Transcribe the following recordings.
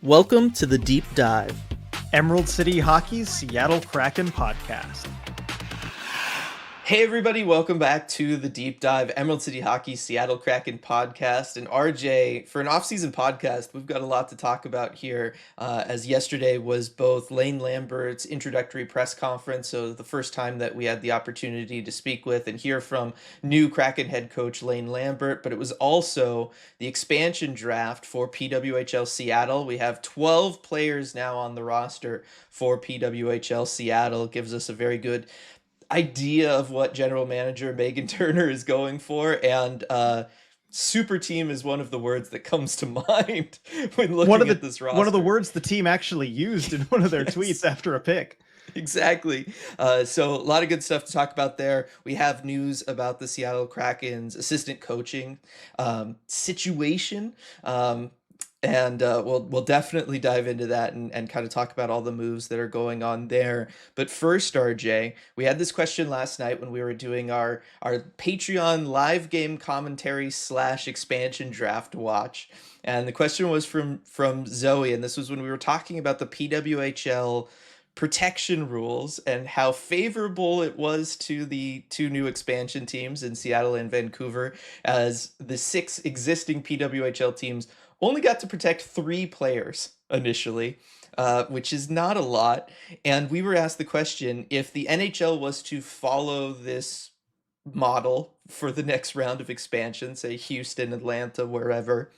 Welcome to the Deep Dive, Emerald City Hockey's Seattle Kraken podcast. Hey everybody, welcome back to the Deep Dive, Emerald City Hockey Seattle Kraken podcast. And RJ, for an off-season podcast, we've got a lot to talk about here, as yesterday was both Lane Lambert's introductory press conference, so the first time that we had the opportunity to speak with and hear from new Kraken head coach Lane Lambert, but it was also the expansion draft for PWHL Seattle. We have 12 players now on the roster for PWHL Seattle. It gives us a very good idea of what general manager Megan Turner is going for, and super team is one of the words that comes to mind when looking at this roster. One of the words the team actually used in one of their Yes. tweets after a pick. Exactly. So a lot of good stuff to talk about there. We have news about the Seattle Kraken's assistant coaching situation. And we'll definitely dive into that and kind of talk about all the moves that are going on there. But first, RJ, we had this question last night when we were doing our Patreon live game commentary / expansion draft watch. And the question was from Zoe, and this was when we were talking about the PWHL protection rules and how favorable it was to the two new expansion teams in Seattle and Vancouver, as the 6 existing PWHL teams only got to protect 3 players initially, which is not a lot. And we were asked the question, if the NHL was to follow this model for the next round of expansion, say Houston, Atlanta, wherever,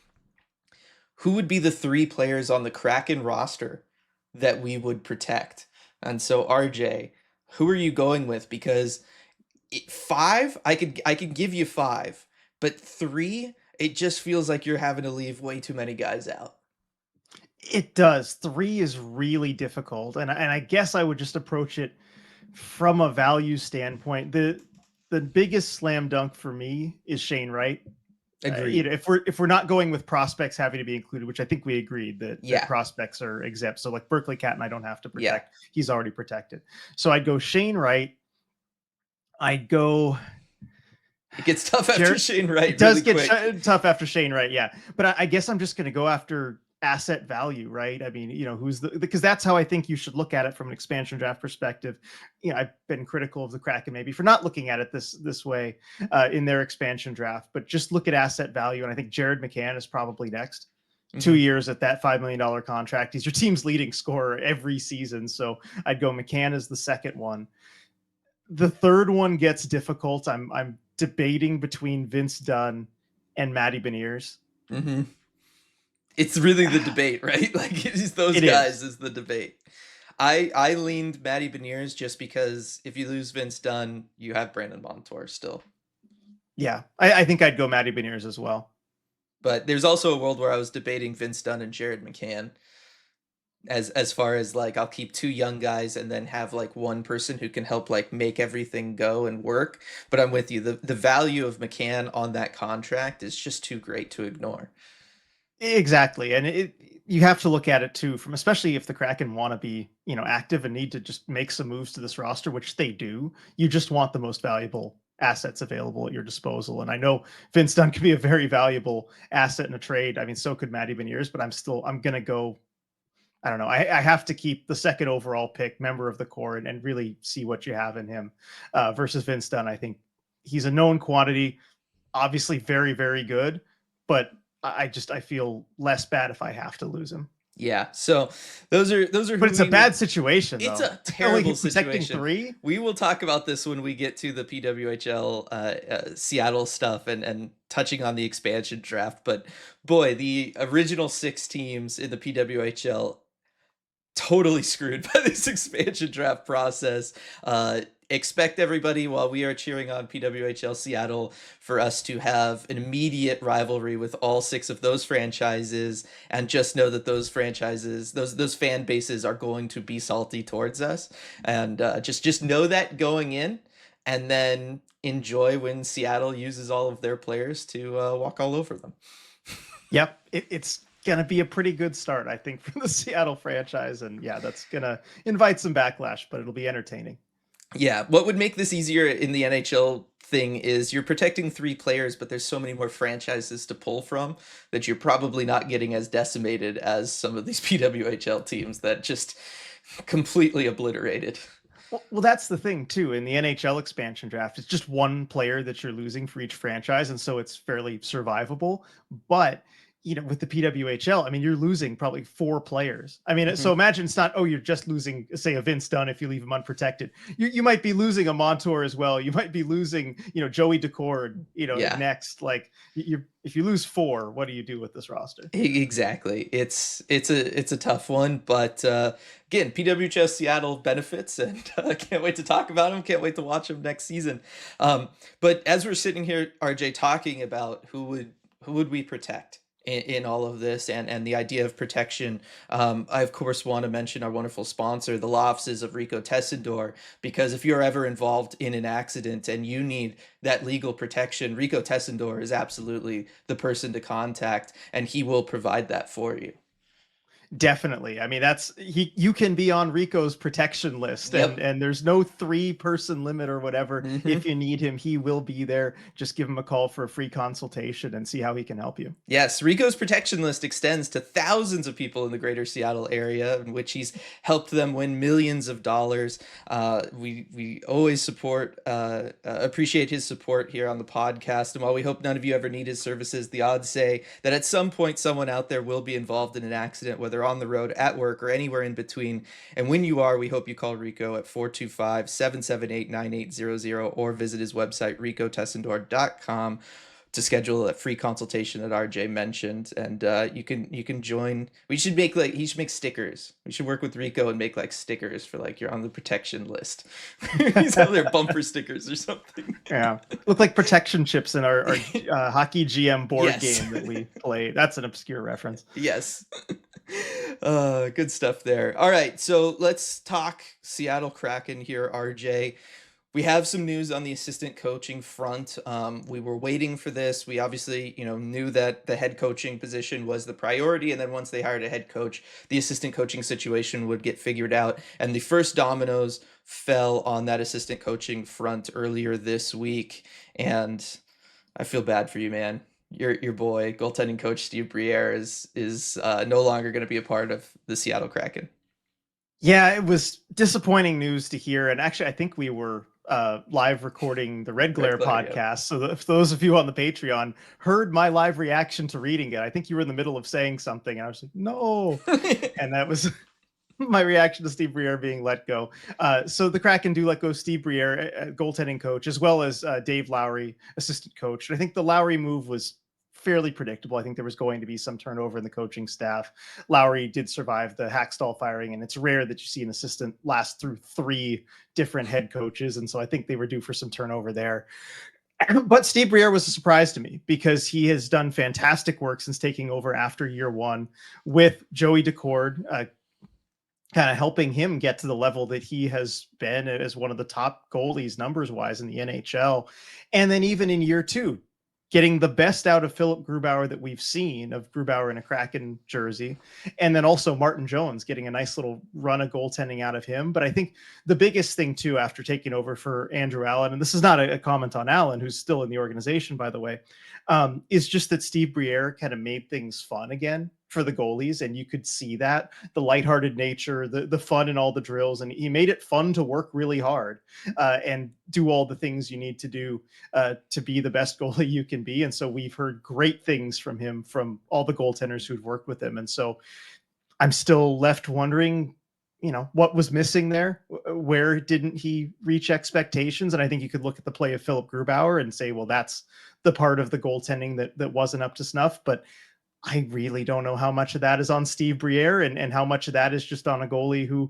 who would be the 3 players on the Kraken roster that we would protect? And so, RJ, who are you going with? Because 5, I could give you 5, but 3, it just feels like you're having to leave way too many guys out. It does. 3 is really difficult, and I guess I would just approach it from a value standpoint. The biggest slam dunk for me is Shane Wright. Agreed. If we're not going with prospects having to be included, which I think we agreed that Yeah. prospects are exempt. So like Berkeley Catton, I don't have to Yeah. protect. He's already protected. So I'd go Shane Wright. I'd go. It gets tough after Shane Wright. It does really get quick. tough after Shane Wright, yeah. But I guess I'm just going to go after asset value, right? I mean, who's because that's how I think you should look at it from an expansion draft perspective. I've been critical of the Kraken maybe for not looking at it this way in their expansion draft, but just look at asset value. And I think Jared McCann is probably next. 2 years at that $5 million contract. He's your team's leading scorer every season. So I'd go McCann as the second one. The third one gets difficult. I'm debating between Vince Dunn and Matty Beniers. Mm-hmm. It's really the debate, right? Like it's those guys is the debate. I leaned Matty Beniers just because if you lose Vince Dunn, you have Brandon Montour still. Yeah, I think I'd go Matty Beniers as well. But there's also a world where I was debating Vince Dunn and Jared McCann. As far as like I'll keep 2 young guys and then have like one person who can help like make everything go and work. But I'm with you. The value of McCann on that contract is just too great to ignore. Exactly. And you have to look at it too, from especially if the Kraken want to be, active and need to just make some moves to this roster, which they do. You just want the most valuable assets available at your disposal. And I know Vince Dunn could be a very valuable asset in a trade. I mean, so could Matty Beniers, but I'm going to go. I don't know. I have to keep the second overall pick, member of the core, and really see what you have in him versus Vince Dunn. I think he's a known quantity, obviously very, very good, but I feel less bad if I have to lose him. Yeah. So those are. But it's a bad situation. It's though. a terrible protecting situation. 3. We will talk about this when we get to the PWHL Seattle stuff and touching on the expansion draft. But boy, the original 6 teams in the PWHL totally screwed by this expansion draft process. Expect everybody, while we are cheering on PWHL Seattle, for us to have an immediate rivalry with all 6 of those franchises, and just know that those franchises, those fan bases are going to be salty towards us, and just know that going in, and then enjoy when Seattle uses all of their players to walk all over them. Yep, it's gonna be a pretty good start, I think, for the Seattle franchise, and yeah, that's gonna invite some backlash, but it'll be entertaining. Yeah, what would make this easier in the NHL thing is you're protecting three players, but there's so many more franchises to pull from that you're probably not getting as decimated as some of these PWHL teams that just completely obliterated. Well, that's the thing too. In the NHL expansion draft, it's just one player that you're losing for each franchise, and so it's fairly survivable. But with the PWHL, I mean, you're losing probably four players. I mean, Mhm. so imagine it's not, oh, you're just losing, say, a Vince Dunn if you leave him unprotected. You might be losing a Montour as well. You might be losing, Joey Decord, Yeah. next. Like you, if you lose four, what do you do with this roster? Exactly. It's a tough one, but again, PWHL Seattle benefits, and can't wait to talk about them. Can't wait to watch them next season. But as we're sitting here, RJ, talking about who would we protect in all of this, and the idea of protection, I of course want to mention our wonderful sponsor, the law offices of Rico Tessendor, because if you're ever involved in an accident and you need that legal protection, Rico Tessendor is absolutely the person to contact, and he will provide that for you. Definitely. I mean, you can be on Rico's protection list, and Yep. there's no 3-person limit or whatever. Hmm. If you need him, he will be there. Just give him a call for a free consultation and see how he can help you. Yes, Rico's protection list extends to thousands of people in the greater Seattle area, in which he's helped them win millions of dollars. We always appreciate his support here on the podcast. And while we hope none of you ever need his services, the odds say that at some point someone out there will be involved in an accident, whether on the road, at work, or anywhere in between. And when you are, we hope you call Rico at 425-778-9800 or visit his website, ricotessendor.com, to schedule a free consultation that RJ mentioned, and you can join. We should make like he should make stickers. We should work with Rico and make like stickers for like you're on the protection list. These other bumper stickers or something. Yeah, look like protection chips in our hockey GM board Yes. game that we play. That's an obscure reference. Yes. Good stuff there. All right, so let's talk Seattle Kraken here, RJ. We have some news on the assistant coaching front. We were waiting for this. We obviously, knew that the head coaching position was the priority, and then once they hired a head coach, the assistant coaching situation would get figured out. And the first dominoes fell on that assistant coaching front earlier this week, and I feel bad for you, man. Your boy, goaltending coach Steve Briere, is no longer going to be a part of the Seattle Kraken. Yeah, it was disappointing news to hear. And actually, I think we were live recording the Red Red Glare Glare, yep. podcast. So if those of you on the Patreon heard my live reaction to reading it, I think you were in the middle of saying something. And I was like, no. And that was my reaction to Steve Briere being let go. So the Kraken do let go Steve Briere, goaltending coach, as well as Dave Lowry, assistant coach. And I think the Lowry move was fairly predictable. I think there was going to be some turnover in the coaching staff. Lowry did survive the Hackstall firing, and it's rare that you see an assistant last through 3 different head coaches. And so I think they were due for some turnover there. But Steve Briere was a surprise to me because he has done fantastic work since taking over after year 1 with Joey Decord, kind of helping him get to the level that he has been as one of the top goalies numbers wise in the NHL. And then even in year 2, getting the best out of Philip Grubauer that we've seen, of Grubauer in a Kraken jersey. And then also Martin Jones getting a nice little run of goaltending out of him. But I think the biggest thing too, after taking over for Andrew Allen, and this is not a comment on Allen, who's still in the organization, by the way, is just that Steve Briere kind of made things fun again for the goalies. And you could see that the lighthearted nature, the fun in all the drills, and he made it fun to work really hard and do all the things you need to do to be the best goalie you can be. And so we've heard great things from him, from all the goaltenders who'd worked with him. And so I'm still left wondering, what was missing there? Where didn't he reach expectations? And I think you could look at the play of Philip Grubauer and say, well, that's the part of the goaltending that wasn't up to snuff. But I really don't know how much of that is on Steve Briere and how much of that is just on a goalie who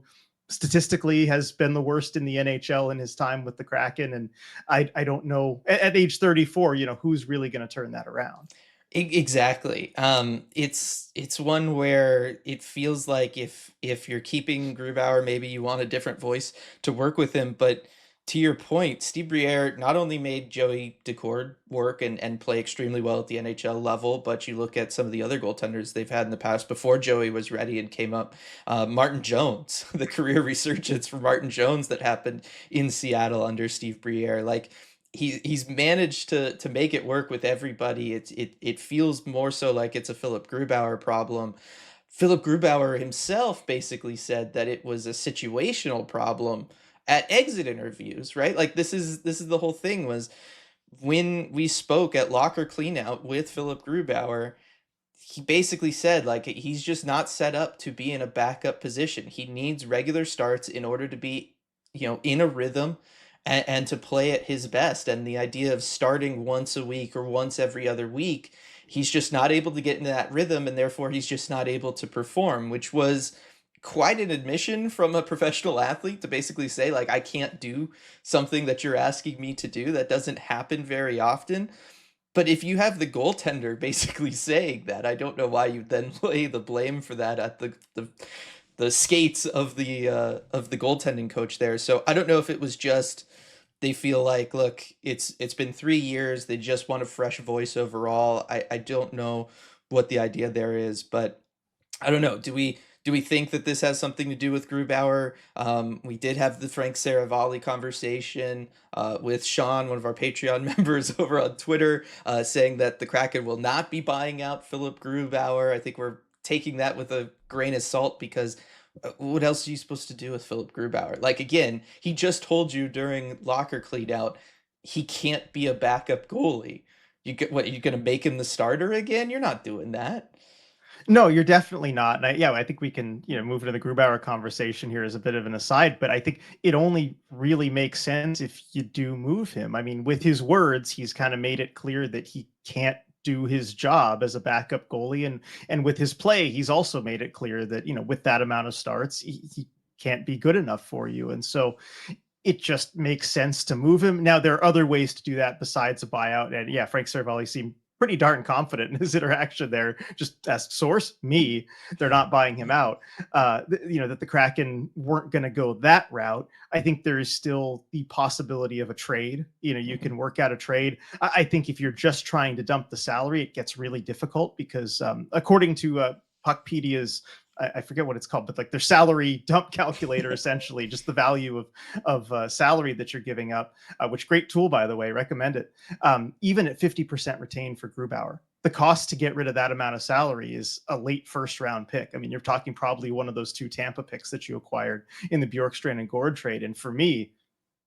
statistically has been the worst in the NHL in his time with the Kraken. And I don't know at age 34, who's really going to turn that around. Exactly. It's one where it feels like if you're keeping Grubauer, maybe you want a different voice to work with him, but To your point, Steve Briere not only made Joey Daccord work and play extremely well at the NHL level, but you look at some of the other goaltenders they've had in the past before Joey was ready and came up. Martin Jones, the career resurgence for Martin Jones that happened in Seattle under Steve Briere. Like he's managed to make it work with everybody. It feels more so like it's a Philip Grubauer problem. Philip Grubauer himself basically said that it was a situational problem at exit interviews, right? Like this is the whole thing was when we spoke at locker cleanout with Philip Grubauer, he basically said like he's just not set up to be in a backup position. He needs regular starts in order to be, in a rhythm and to play at his best. And the idea of starting once a week or once every other week, he's just not able to get into that rhythm and therefore he's just not able to perform, which was quite an admission from a professional athlete to basically say like I can't do something that you're asking me to do. That doesn't happen very often. But if you have the goaltender basically saying that, I don't know why you then lay the blame for that at the skates of the goaltending coach there. So I don't know if it was just they feel like, look, it's been 3 years. They just want a fresh voice overall. I don't know what the idea there is, but I don't know. Do we think that this has something to do with Grubauer? We did have the Frank Saravalli conversation with Sean, one of our Patreon members over on Twitter, saying that the Kraken will not be buying out Philip Grubauer. I think we're taking that with a grain of salt because what else are you supposed to do with Philip Grubauer? Like again, he just told you during locker clean out he can't be a backup goalie. You get what? You're gonna make him the starter again? You're not doing that. No, you're definitely not. And I think we can, move into the Grubauer conversation here as a bit of an aside, but I think it only really makes sense if you do move him. I mean, with his words, he's kind of made it clear that he can't do his job as a backup goalie. And with his play, he's also made it clear that, with that amount of starts, he can't be good enough for you. And so it just makes sense to move him. Now, there are other ways to do that besides a buyout. And yeah, Frank Saravalli seemed pretty darn confident in his interaction there. Just as source, me, they're not buying him out. That the Kraken weren't going to go that route. I think there is still the possibility of a trade. You can work out a trade. I think if you're just trying to dump the salary, it gets really difficult because according to Puckpedia's I forget what it's called, but like their salary dump calculator, essentially, just the value of salary that you're giving up. Which great tool, by the way, recommend it. Even at 50% retained for Grubauer, the cost to get rid of that amount of salary is a late first round pick. I mean, you're talking probably one of those two Tampa picks that you acquired in the Bjorkstrand and Gord trade. And for me,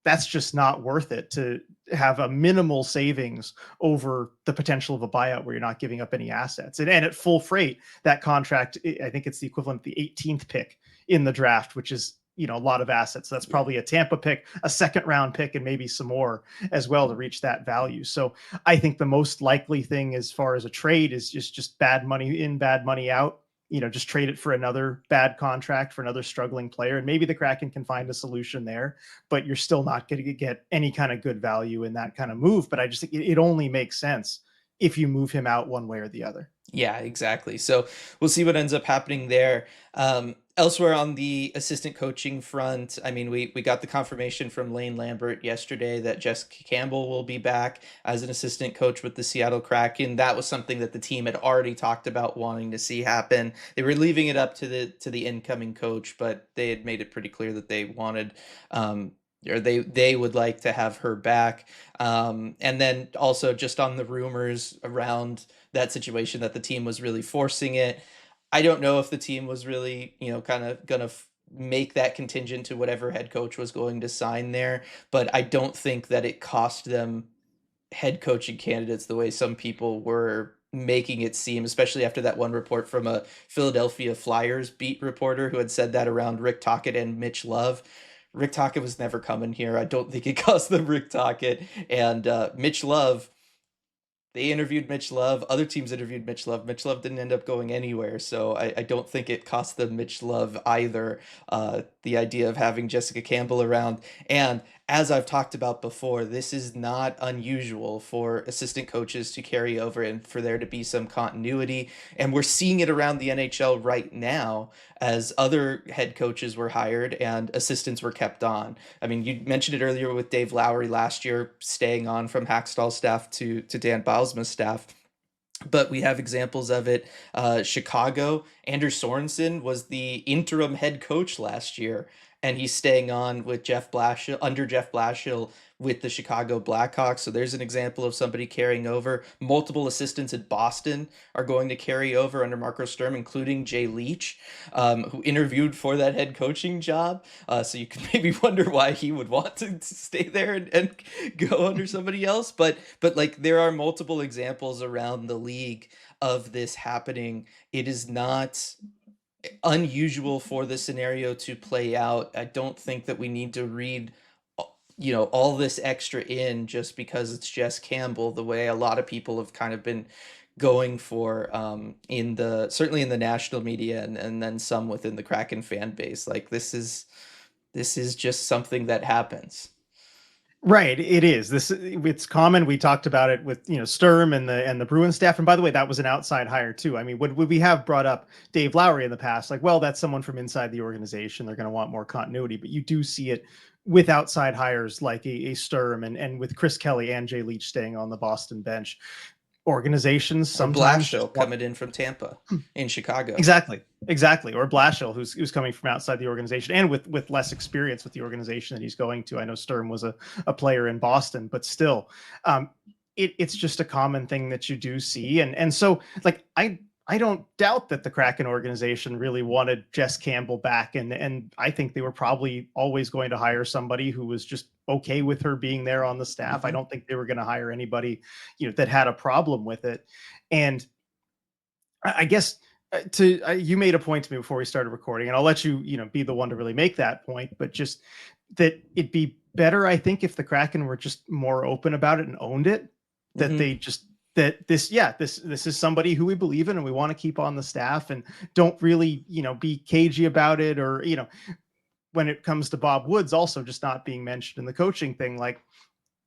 that's just not worth it to have a minimal savings over the potential of a buyout where you're not giving up any assets. And at full freight, that contract, I think it's the equivalent of the 18th pick in the draft, which is, a lot of assets. So that's probably a Tampa pick, a second round pick, and maybe some more as well to reach that value. So I think the most likely thing as far as a trade is just bad money in, bad money out. Just trade it for another bad contract for another struggling player. And maybe the Kraken can find a solution there, but you're still not going to get any kind of good value in that kind of move. But I just think it only makes sense if you move him out one way or the other. Yeah, exactly. So we'll see what ends up happening there. Elsewhere on the assistant coaching front, I mean, we got the confirmation from Lane Lambert yesterday that Jessica Campbell will be back as an assistant coach with the Seattle Kraken. That was something that the team had already talked about wanting to see happen. They were leaving it up to the incoming coach, but they had made it pretty clear that they wanted or they would like to have her back. And then also just on the rumors around that situation that the team was really forcing it. I don't know if the team was really, kind of gonna make that contingent to whatever head coach was going to sign there, but I don't think that it cost them head coaching candidates the way some people were making it seem, especially after that one report from a Philadelphia Flyers beat reporter who had said that around Rick Tocchet and Mitch Love. Rick Tocchet was never coming here. I don't think it cost them Rick Tocchet and Mitch Love. They interviewed Mitch Love. Other teams interviewed Mitch Love. Mitch Love didn't end up going anywhere, so I don't think it cost them Mitch Love either. the idea of having Jessica Campbell around. And as I've talked about before, this is not unusual for assistant coaches to carry over and for there to be some continuity. And we're seeing it around the NHL right now as other head coaches were hired and assistants were kept on. I mean, you mentioned it earlier with Dave Lowry last year staying on from Hackstall's staff to Dan Bylsma's staff. But we have examples of it. Chicago, Andrew Sorensen was the interim head coach last year, and he's staying on with Jeff Blashill, under Jeff Blashill with the Chicago Blackhawks. So there's an example of somebody carrying over. Multiple assistants at Boston are going to carry over under Marco Sturm, including Jay Leach, who interviewed for that head coaching job. So you can maybe wonder why he would want to stay there and go under somebody else. But like there are multiple examples around the league of this happening. It is not unusual for the scenario to play out. I don't think that we need to read all this extra in just because it's Jess Campbell, the way a lot of people have kind of been going for certainly in the national media and then some within the Kraken fan base. Like this is just something that happens. Right, it is. It's common. We talked about it with Sturm and the Bruins staff. And by the way, that was an outside hire too. I mean, would we have brought up Dave Lowry in the past? Like, well, that's someone from inside the organization. They're going to want more continuity. But you do see it with outside hires like a Sturm and with Chris Kelly and Jay Leach staying on the Boston bench. Organizations sometimes Blashill coming in from Tampa in Chicago. Exactly. Or Blashill, who's coming from outside the organization and with less experience with the organization that he's going to. I know Sturm was a player in Boston, but still, it's just a common thing that you do see. And so like I don't doubt that the Kraken organization really wanted Jess Campbell back. And I think they were probably always going to hire somebody who was just okay with her being there on the staff. Mm-hmm. I don't think they were going to hire anybody, that had a problem with it. And I guess you made a point to me before we started recording, and I'll let you, be the one to really make that point, but just that it'd be better, I think, if the Kraken were just more open about it and owned it, that Mm-hmm. they just, that this is somebody who we believe in and we want to keep on the staff, and don't really, be cagey about it, or, when it comes to Bob Woods also just not being mentioned in the coaching thing, like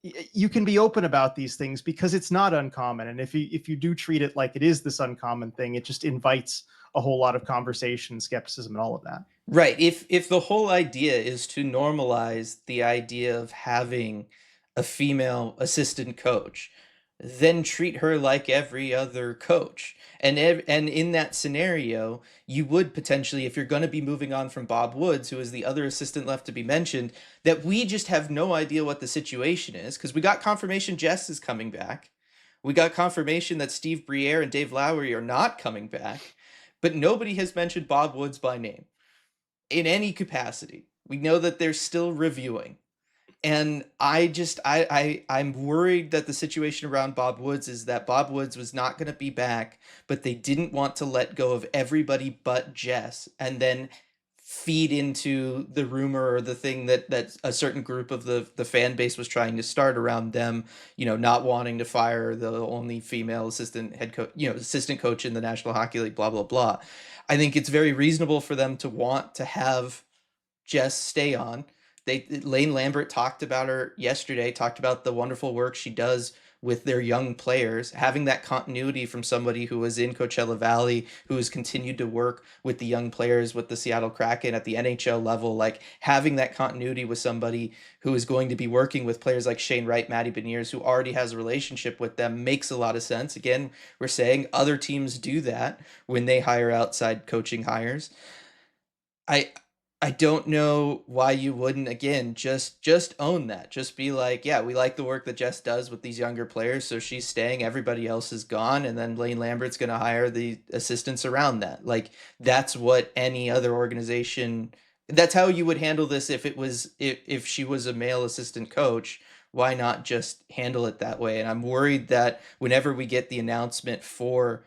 you can be open about these things because it's not uncommon. And if you do treat it like it is this uncommon thing, it just invites a whole lot of conversation, skepticism, and all of that. Right. If the whole idea is to normalize the idea of having a female assistant coach, then treat her like every other coach. And in that scenario, you would potentially, if you're going to be moving on from Bob Woods, who is the other assistant left to be mentioned, that we just have no idea what the situation is, because we got confirmation Jess is coming back. We got confirmation that Steve Briere and Dave Lowry are not coming back, but nobody has mentioned Bob Woods by name in any capacity. We know that they're still reviewing. And I'm worried that the situation around Bob Woods is that Bob Woods was not going to be back, but they didn't want to let go of everybody but Jess and then feed into the rumor or the thing that a certain group of the fan base was trying to start around them, not wanting to fire the only female assistant head coach, assistant coach in the National Hockey League, blah, blah, blah. I think it's very reasonable for them to want to have Jess stay on. Lane Lambert talked about her yesterday, talked about the wonderful work she does with their young players, having that continuity from somebody who was in Coachella Valley, who has continued to work with the young players with the Seattle Kraken at the NHL level, like having that continuity with somebody who is going to be working with players like Shane Wright, Matty Beniers, who already has a relationship with them, makes a lot of sense. Again, we're saying other teams do that when they hire outside coaching hires. I don't know why you wouldn't, again, just own that. Just be like, yeah, we like the work that Jess does with these younger players, so she's staying, everybody else is gone, and then Lane Lambert's going to hire the assistants around that. Like, that's what any other organization, that's how you would handle this if she was a male assistant coach. Why not just handle it that way? And I'm worried that whenever we get the announcement for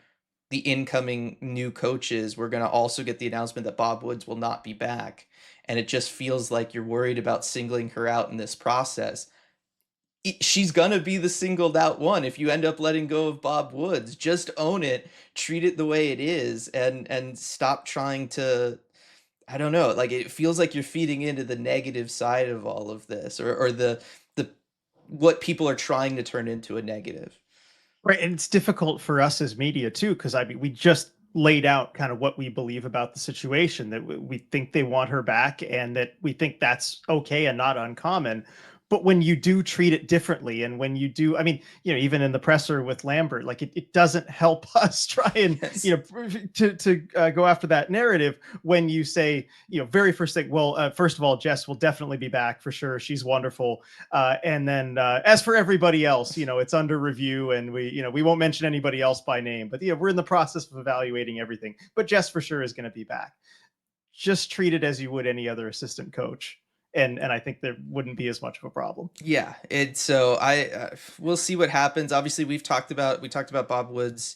the incoming new coaches, we're going to also get the announcement that Bob Woods will not be back. And it just feels like you're worried about singling her out in this process. She's going to be the singled out one if you end up letting go of Bob Woods. Just own it, treat it the way it is, and stop trying to, I don't know. Like it feels like you're feeding into the negative side of all of this, or the what people are trying to turn into a negative. Right, and it's difficult for us as media too, because I mean, we just laid out kind of what we believe about the situation, that we think they want her back, and that we think that's okay and not uncommon. But when you do treat it differently, and when you do, I mean, even in the presser with Lambert, like it doesn't help us try and Yes. to go after that narrative when you say, very first thing, well, first of all, Jess will definitely be back for sure. She's wonderful. And then as for everybody else, it's under review, and we won't mention anybody else by name, but we're in the process of evaluating everything. But Jess for sure is going to be back. Just treat it as you would any other assistant coach, and I think there wouldn't be as much of a problem. Yeah, it's so we'll see what happens. Obviously, we talked about Bob Woods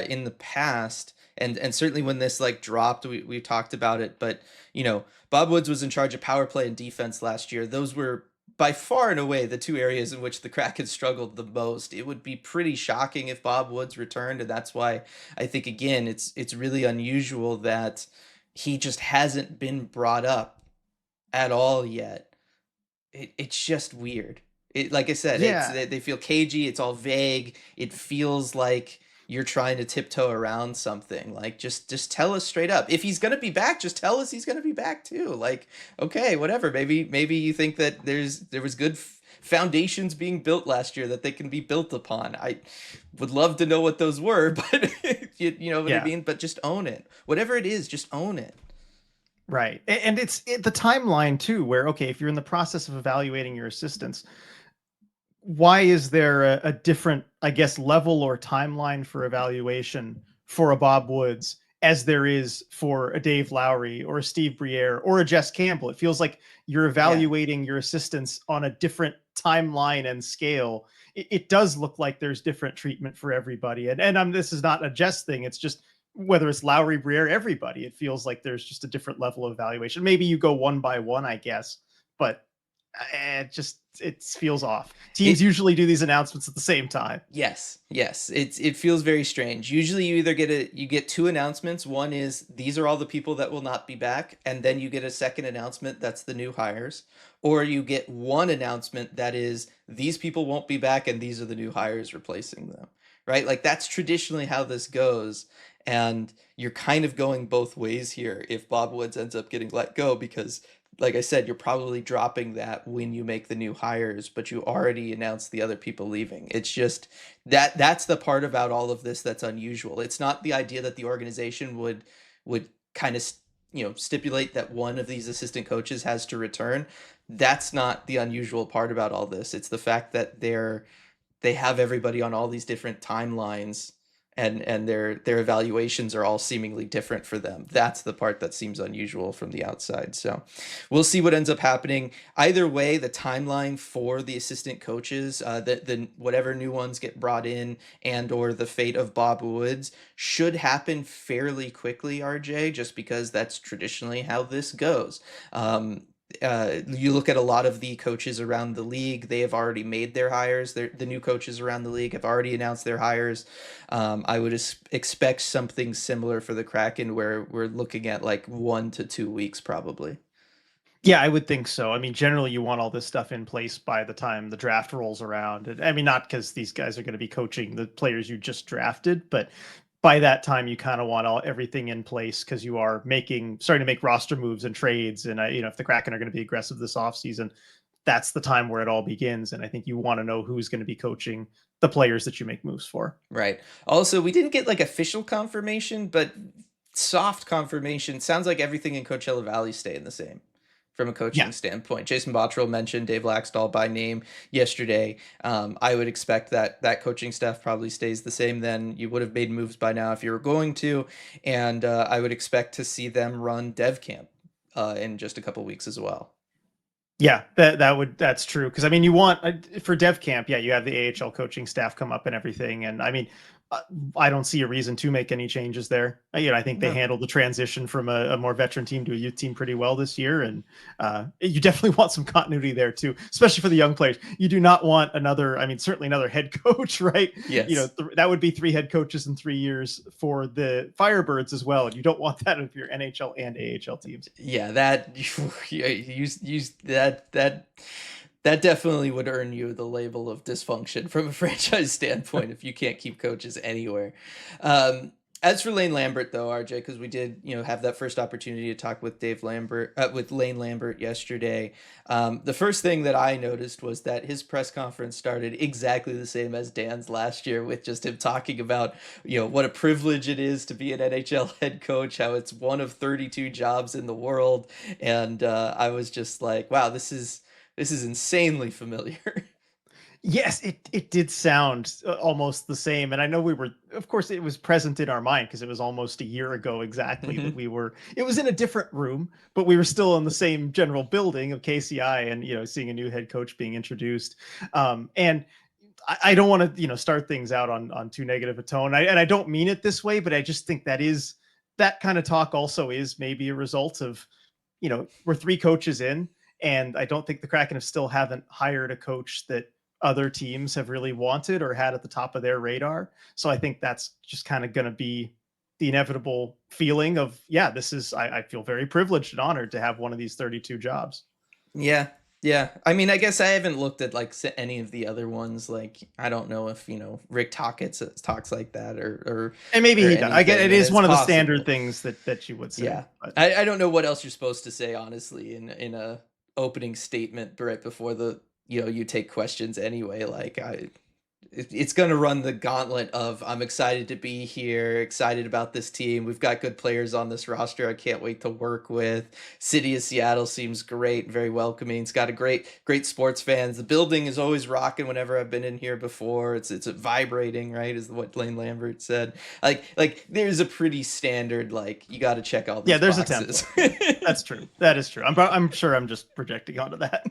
in the past, and certainly when this like dropped, we talked about it. But Bob Woods was in charge of power play and defense last year. Those were by far and away the two areas in which the Kraken struggled the most. It would be pretty shocking if Bob Woods returned, and that's why I think again it's really unusual that he just hasn't been brought up at all yet. It's just weird. Like I said, it's Yeah. they feel cagey. It's all vague. It feels like you're trying to tiptoe around something. Like just tell us straight up. If he's gonna be back, just tell us he's gonna be back too. Like okay, whatever. Maybe you think that there was good foundations being built last year that they can be built upon. I would love to know what those were, but you know what I Yeah. mean. But just own it. Whatever it is, just own it. Right. And it's the timeline too, where, okay, if you're in the process of evaluating your assistants, why is there a different, I guess, level or timeline for evaluation for a Bob Woods as there is for a Dave Lowry or a Steve Briere or a Jess Campbell? It feels like you're Yeah. evaluating your assistants on a different timeline and scale. It does look like there's different treatment for everybody. And this is not a Jess thing. It's just whether it's Lowry, Briere, everybody, it feels like there's just a different level of evaluation. Maybe you go one by one, I guess, but it feels off. Teams It usually do these announcements at the same time. Yes, yes. It feels very strange. Usually you get two announcements. One is these are all the people that will not be back, and then you get a second announcement that's the new hires, or you get one announcement that is these people won't be back and these are the new hires replacing them. Right? Like that's traditionally how this goes, and you're kind of going both ways here if Bob Woods ends up getting let go because like I said, you're probably dropping that when you make the new hires, but you already announced the other people leaving. It's just that's the part about all of this that's unusual. It's not the idea that the organization would kind of stipulate that one of these assistant coaches has to return. That's not the unusual part about all this. It's the fact that they have everybody on all these different timelines and their evaluations are all seemingly different for them. That's the part that seems unusual from the outside. So we'll see what ends up happening. Either way, the timeline for the assistant coaches, the whatever new ones get brought in, and or the fate of Bob Woods should happen fairly quickly, RJ, just because that's traditionally how this goes. You look at a lot of the coaches around the league, they have already made their hires. The new coaches around the league have already announced their hires. I would expect something similar for the Kraken where we're looking at like 1 to 2 weeks probably. Yeah, I would think so. I mean, generally, you want all this stuff in place by the time the draft rolls around. And I mean, not because these guys are going to be coaching the players you just drafted, but by that time, you kind of want everything in place because you are starting to make roster moves and trades. And if the Kraken are going to be aggressive this offseason, that's the time where it all begins. And I think you want to know who's going to be coaching the players that you make moves for. Right. Also, we didn't get like official confirmation, but soft confirmation. Sounds like everything in Coachella Valley staying the same from a Yeah. coaching standpoint. Jason Botterill mentioned Dave Laxdal by name yesterday. I would expect that coaching staff probably stays the same. Then you would have made moves by now if you were going to, and I would expect to see them run Dev Camp in just a couple weeks as well. Yeah, that's true. Because I mean, you want for Dev Camp, yeah, you have the AHL coaching staff come up and everything, and I mean, uh, I don't see a reason to make any changes there. I think they No. handled the transition from a more veteran team to a youth team pretty well this year, and you definitely want some continuity there too, especially for the young players. You do not want another, I mean, certainly another head coach, right? Yes. That would be 3 head coaches in 3 years for the Firebirds as well, and you don't want that of your NHL and AHL teams. Yeah, that use that definitely would earn you the label of dysfunction from a franchise standpoint if you can't keep coaches anywhere. Um, as for Lane Lambert, though, RJ, because we did, have that first opportunity to talk with with Lane Lambert yesterday. The first thing that I noticed was that his press conference started exactly the same as Dan's last year, with just him talking about, what a privilege it is to be an NHL head coach, how it's one of 32 jobs in the world, and I was just like, wow, this is insanely familiar. Yes, it did sound almost the same, and I know we were, of course, it was present in our mind because it was almost a year ago exactly that Mhm. we were. It was in a different room, but we were still in the same general building of KCI, and seeing a new head coach being introduced. And I don't want to start things out on too negative a tone, and I don't mean it this way, but I just think that kind of talk also is maybe a result of we're 3 coaches in, and I don't think the Kraken haven't hired a coach that other teams have really wanted or had at the top of their radar. So I think that's just kind of going to be the inevitable feeling of, yeah, I feel very privileged and honored to have one of these 32 jobs. Yeah, yeah. I mean, I guess I haven't looked at like any of the other ones. Like, I don't know if Rick Tocchet talks like that, And maybe or he does. I get anything, it and is it's one of the standard possible. things that you would say, Yeah, but I don't know what else you're supposed to say, honestly, in a opening statement right before the you take questions anyway. Like, it's going to run the gauntlet of, I'm excited to be here, excited about this team. We've got good players on this roster. I can't wait to work with. City of Seattle seems great, very welcoming. It's got a great sports fans. The building is always rocking whenever I've been in here before. It's vibrating, right? Is what Lane Lambert said. Like there's a pretty standard, like, you got to check all yeah, these there's a boxes. template. Yeah, that's true. That is true. I'm sure I'm just projecting onto that.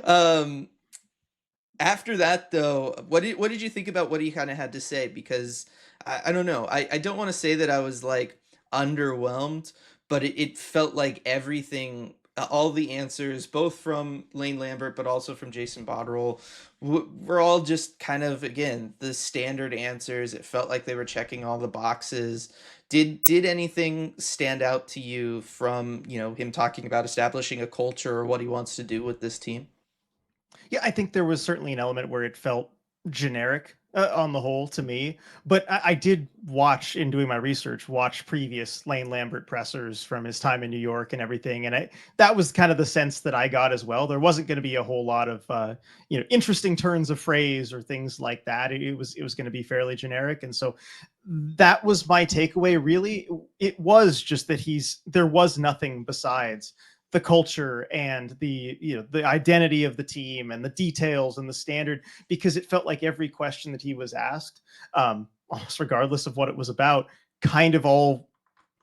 um After that, though, what did you think about what he kind of had to say? Because I don't know. I don't want to say that I was like underwhelmed, but it felt like everything, all the answers, both from Lane Lambert but also from Jason Botterill, were all just kind of, again, the standard answers. It felt like they were checking all the boxes. Did anything stand out to you from him talking about establishing a culture or what he wants to do with this team? Yeah, I think there was certainly an element where it felt generic on the whole to me, but I did watch in doing my research, watch previous Lane Lambert pressers from his time in New York and everything, and that was kind of the sense that I got as well. There wasn't going to be a whole lot of interesting turns of phrase or things like that. It was going to be fairly generic, and so that was my takeaway. Really, it was just that there was nothing besides the culture and the identity of the team and the details and the standard, because it felt like every question that he was asked, almost regardless of what it was about, kind of all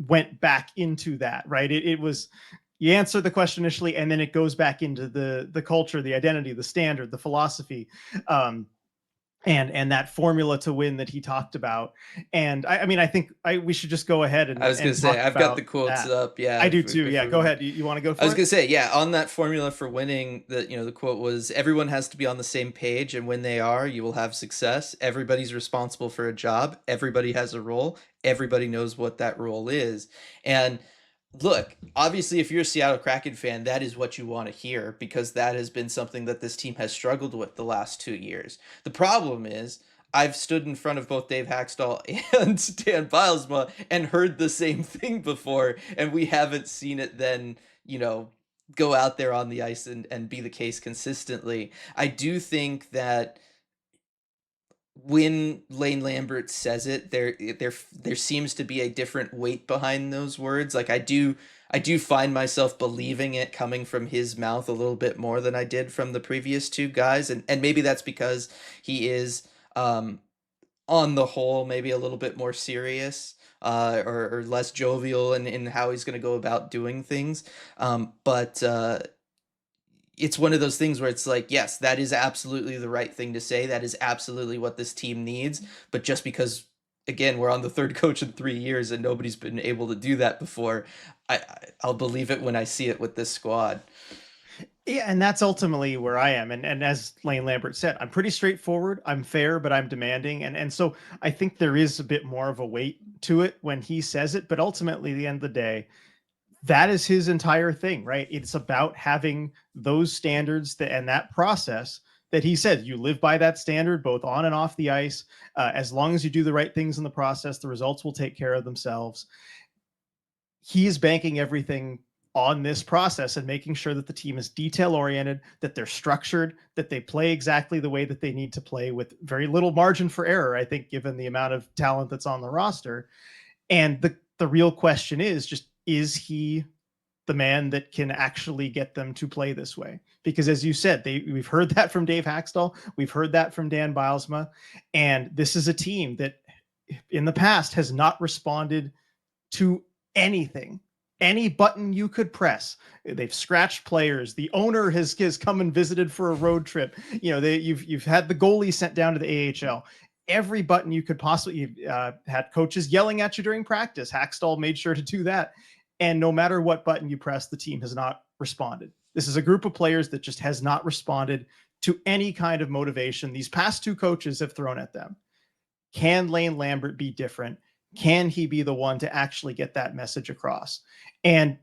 went back into that, right? It was, you answer the question initially and then it goes back into the culture, the identity, the standard, the philosophy, um, and that formula to win that he talked about. And I mean, I think we should just go ahead I was gonna and say, talk I've got the about quotes that. up. Yeah, I do too. if Yeah, go we ahead. You want to go I was for it? gonna say, yeah, on that formula for winning, the quote was, everyone has to be on the same page, and when they are, you will have success. Everybody's responsible for a job. Everybody has a role. Everybody knows what that role is. And look, obviously, if you're a Seattle Kraken fan, that is what you want to hear, because that has been something that this team has struggled with the last 2 years. The problem is, I've stood in front of both Dave Haxtell and Dan Bilesma and heard the same thing before, and we haven't seen it then, you know, go out there on the ice and be the case consistently. I do think that when Lane Lambert says it, there seems to be a different weight behind those words. Like, I do find myself believing it coming from his mouth a little bit more than I did from the previous two guys, and maybe that's because he is, um on the whole, maybe a little bit more serious, or less jovial in how he's going to go about doing things. But it's one of those things where it's like, yes, that is absolutely the right thing to say. That is absolutely what this team needs. But just because again, we're on the third coach in 3 years, and nobody's been able to do that before. I'll believe it when I see it with this squad. Yeah, and that's ultimately where I am. And as Lane Lambert said, I'm pretty straightforward. I'm fair, but I'm demanding. And so I think there is a bit more of a weight to it when he says it. But ultimately, at the end of the day, that is his entire thing, right? It's about having those standards and that process that he said you live by that standard both on and off the ice. As long as you do the right things in the process, the results will take care of themselves. He is banking everything on this process and making sure that the team is detail oriented, that they're structured, that they play exactly the way that they need to play with very little margin for error, I think, given the amount of talent that's on the roster. And the real question is just, is he the man that can actually get them to play this way? Because as you said, we've heard that from Dave Haxtell, we've heard that from Dan Bilesma, and this is a team that in the past has not responded to anything, any button you could press. They've scratched players. The owner has come and visited for a road trip. You've had the goalie sent down to the AHL. Every button you could possibly, had coaches yelling at you during practice. Haxtell made sure to do that. And no matter what button you press, the team has not responded. This is a group of players that just has not responded to any kind of motivation these past two coaches have thrown at them. Can Lane Lambert be different? Can he be the one to actually get that message across? And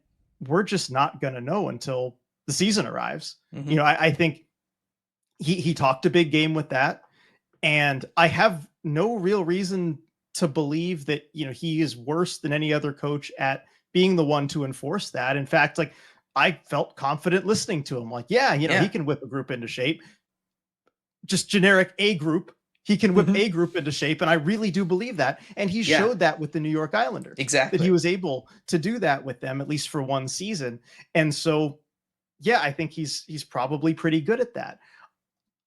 we're just not going to know until the season arrives. Mm-hmm. I think he talked a big game with that. And I have no real reason to believe that, he is worse than any other coach at being the one to enforce that. In fact, like, I felt confident listening to him. Like, yeah, he can whip a group into shape. Just generic A group. He can whip a group into shape. And I really do believe that. And he showed that with the New York Islanders. Exactly. That he was able to do that with them, at least for one season. And so, yeah, I think he's probably pretty good at that.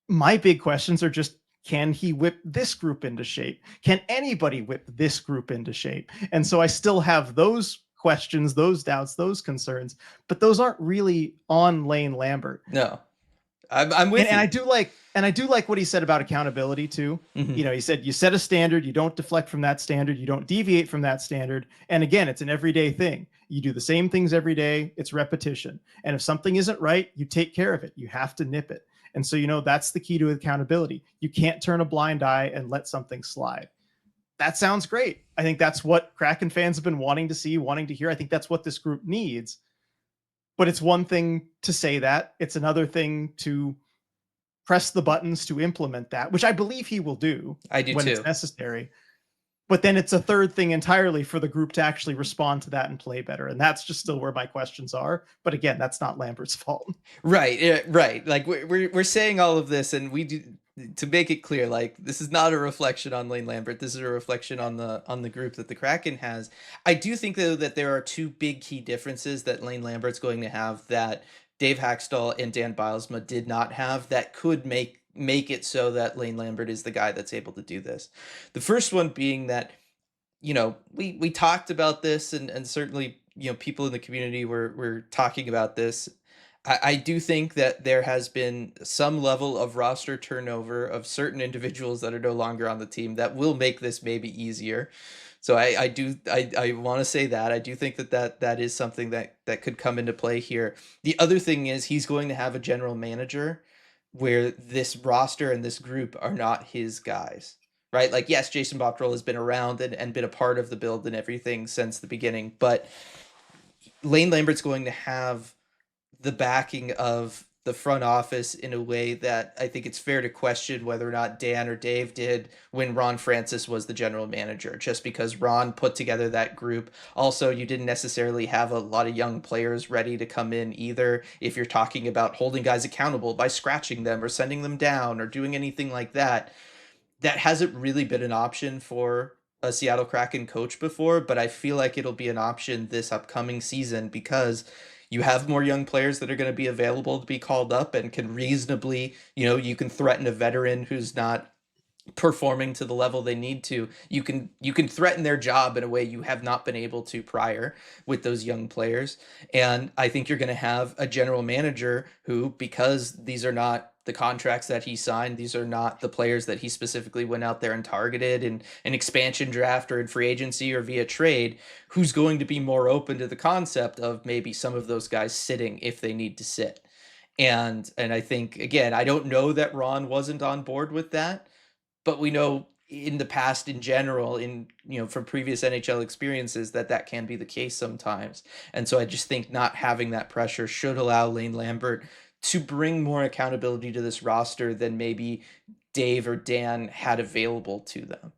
My big questions are just, can he whip this group into shape? Can anybody whip this group into shape? And so I still have those questions, those doubts, those concerns, but those aren't really on Lane Lambert. No, I'm with you. And I do like what he said about accountability too. Mm-hmm. He said, you set a standard, you don't deflect from that standard, you don't deviate from that standard. And again, it's an everyday thing. You do the same things every day. It's repetition. And if something isn't right, you take care of it. You have to nip it. And so, that's the key to accountability. You can't turn a blind eye and let something slide. That sounds great. I think that's what Kraken fans have been wanting to see, wanting to hear. I think that's what this group needs. But it's one thing to say that. It's another thing to press the buttons to implement that, which I believe he will do. I do when too. It's necessary. But then it's a third thing entirely for the group to actually respond to that and play better. And that's just still where my questions are. But again, that's not Lambert's fault. Right. Right. Like we're saying all of this, and we do, to make it clear, like, this is not a reflection on Lane Lambert. This is a reflection on the group that the Kraken has. I do think, though, that there are two big key differences that Lane Lambert's going to have that Dave Haxtell and Dan Bilesma did not have, that could make it so that Lane Lambert is the guy that's able to do this. The first one being that, we talked about this, and certainly, people in the community were talking about this. I do think that there has been some level of roster turnover of certain individuals that are no longer on the team that will make this maybe easier. So I want to say that I do think that is something that could come into play here. The other thing is, he's going to have a general manager where this roster and this group are not his guys, right? Like, yes, Jason Botterill has been around and been a part of the build and everything since the beginning, but Lane Lambert's going to have the backing of the front office in a way that I think it's fair to question whether or not Dan or Dave did when Ron Francis was the general manager, just because Ron put together that group. Also, you didn't necessarily have a lot of young players ready to come in either, if you're talking about holding guys accountable by scratching them or sending them down or doing anything like that. That hasn't really been an option for a Seattle Kraken coach before, but I feel like it'll be an option this upcoming season because you have more young players that are going to be available to be called up and can reasonably, you can threaten a veteran who's not performing to the level they need to. You can threaten their job in a way you have not been able to prior with those young players. And I think you're going to have a general manager who, because these are not the contracts that he signed. These are not the players that he specifically went out there and targeted in an expansion draft or in free agency or via trade. Who's going to be more open to the concept of maybe some of those guys sitting if they need to sit? And I think, again, I don't know that Ron wasn't on board with that, but we know in the past in general, in from previous NHL experiences, that that can be the case sometimes. And so I just think not having that pressure should allow Lane Lambert to bring more accountability to this roster than maybe Dave or Dan had available to them.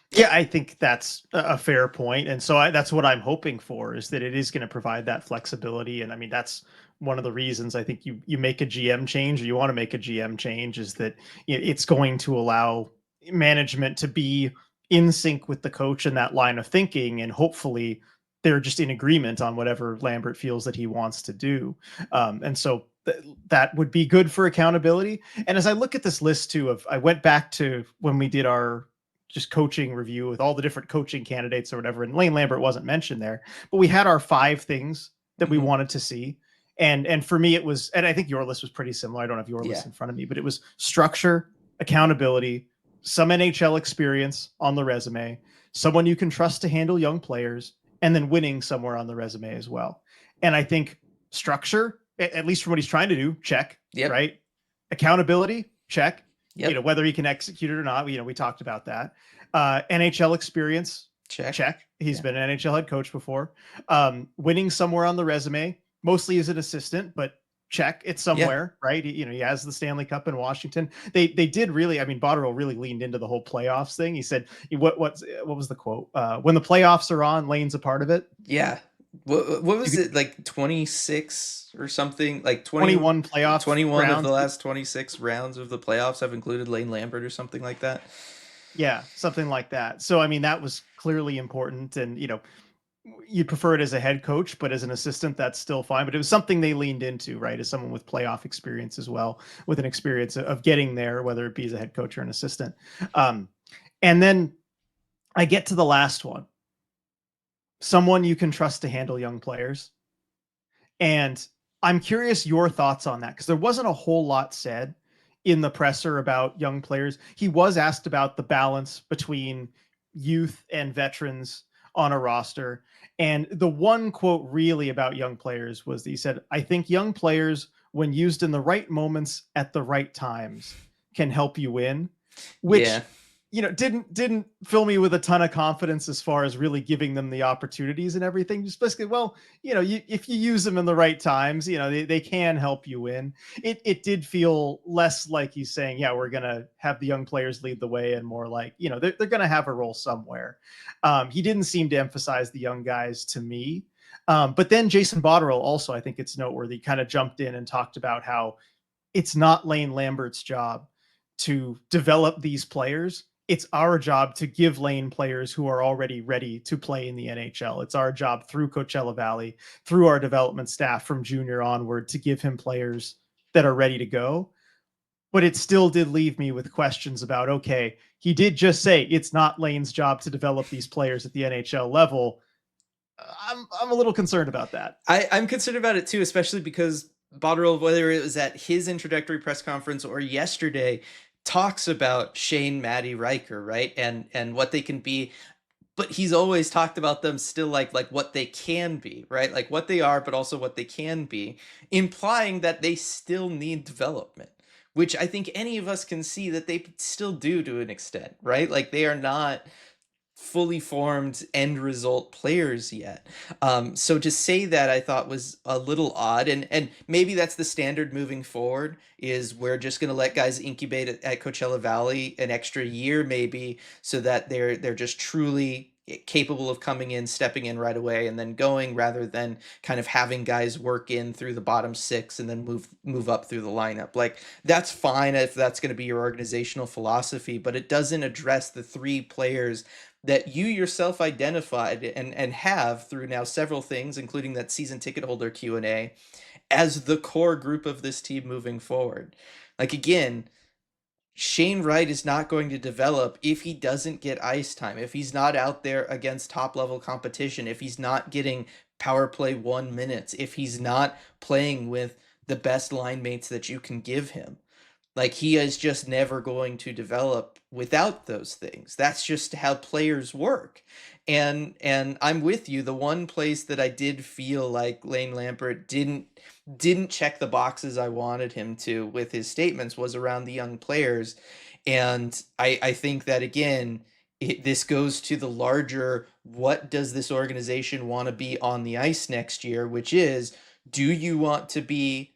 Yeah, I think that's a fair point, and so that's what I'm hoping for, is that it is going to provide that flexibility. And I mean, that's one of the reasons I think you make a GM change, or you want to make a GM change, is that it's going to allow management to be in sync with the coach and that line of thinking, and hopefully they're just in agreement on whatever Lambert feels that he wants to do. And so that would be good for accountability. And as I look at this list too, I went back to when we did our just coaching review with all the different coaching candidates or whatever. And Lane Lambert wasn't mentioned there, but we had our 5 things that we wanted to see. And for me, it was, and I think your list was pretty similar. I don't have your list in front of me, but it was structure, accountability, some NHL experience on the resume, someone you can trust to handle young players, and then winning somewhere on the resume as well. And I think structure, at least from what he's trying to do, check. Yep. Right. Accountability, check. Yep. Whether he can execute it or not, we talked about that. NHL experience, check. He's been an NHL head coach before. Winning somewhere on the resume, mostly as an assistant, but check, it's somewhere, right? He has the Stanley Cup in Washington. They did really, I mean, Botterill really leaned into the whole playoffs thing. He said, what was the quote? When the playoffs are on, Lane's a part of it. Yeah. What was it, like 26 or something? Like 21 playoffs. 21 rounds. Of the last 26 rounds of the playoffs have included Lane Lambert or something like that. Yeah, something like that. So, I mean, that was clearly important. And, you'd prefer it as a head coach, but as an assistant, that's still fine. But it was something they leaned into, right? As someone with playoff experience as well, with an experience of getting there, whether it be as a head coach or an assistant. And then I get to the last one. Someone you can trust to handle young players. And I'm curious your thoughts on that, because there wasn't a whole lot said in the presser about young players. He was asked about the balance between youth and veterans on a roster. And the one quote really about young players was that he said, I think young players, when used in the right moments at the right times, can help you win, which didn't fill me with a ton of confidence as far as really giving them the opportunities and everything. Just basically, well, if you use them in the right times, they can help you win. It did feel less like he's saying, yeah, we're going to have the young players lead the way, and more like, they're going to have a role somewhere. He didn't seem to emphasize the young guys to me. But then Jason Botterill also, I think it's noteworthy, kind of jumped in and talked about how it's not Lane Lambert's job to develop these players. It's our job to give Lane players who are already ready to play in the NHL. It's our job through Coachella Valley, through our development staff from junior onward, to give him players that are ready to go. But it still did leave me with questions about, okay, he did just say it's not Lane's job to develop these players at the NHL level. I'm a little concerned about that. I'm concerned about it too, especially because Botterill, whether it was at his introductory press conference or yesterday, talks about Shane, Matty, Riker, right? And what they can be, but he's always talked about them still like what they can be, right? Like what they are, but also what they can be, implying that they still need development, which I think any of us can see that they still do to an extent, right? Like they are not fully formed end result players yet. So to say that, I thought was a little odd, and maybe that's the standard moving forward, is we're just going to let guys incubate at Coachella Valley an extra year maybe, so that they're just truly capable of coming in, stepping in right away, and then going, rather than kind of having guys work in through the bottom 6 and then move up through the lineup. Like that's fine if that's going to be your organizational philosophy, but it doesn't address the 3 players that you yourself identified and have through now several things, including that season ticket holder Q&A, as the core group of this team moving forward. Like again, Shane Wright is not going to develop if he doesn't get ice time, if he's not out there against top level competition, if he's not getting power play 1 minutes, if he's not playing with the best line mates that you can give him. Like, he is just never going to develop without those things. That's just how players work. And I'm with you. The one place that I did feel like Lane Lambert didn't check the boxes I wanted him to with his statements was around the young players. And I think that again, this goes to the larger, what does this organization want to be on the ice next year, which is, do you want to be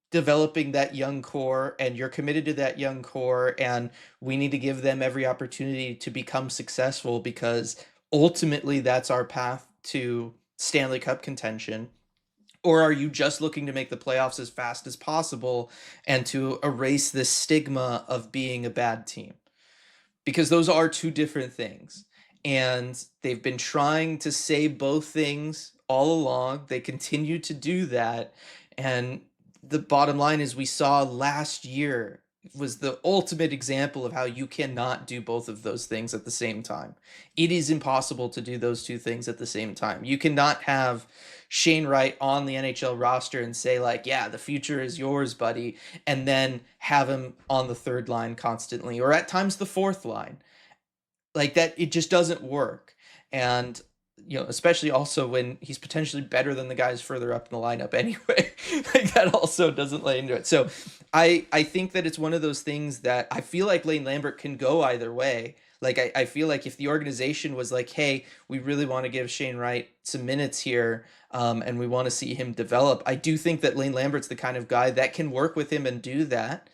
developing that young core, and you're committed to that young core, and we need to give them every opportunity to become successful, because ultimately that's our path to Stanley Cup contention? Or are you just looking to make the playoffs as fast as possible and to erase this stigma of being a bad team? Because those are two different things. And they've been trying to say both things all along. They continue to do that. And the bottom line is, we saw last year was the ultimate example of how you cannot do both of those things at the same time. It is impossible to do those two things at the same time. You cannot have Shane Wright on the NHL roster and say, like, yeah, the future is yours, buddy, and then have him on the third line constantly, or at times the fourth line. Like that, it just doesn't work. And especially also when he's potentially better than the guys further up in the lineup anyway. Like, that also doesn't lay into it. So I think that it's one of those things that I feel like Lane Lambert can go either way. Like, I feel like if the organization was like, hey, we really want to give Shane Wright some minutes here, and we want to see him develop, I do think that Lane Lambert's the kind of guy that can work with him and do that.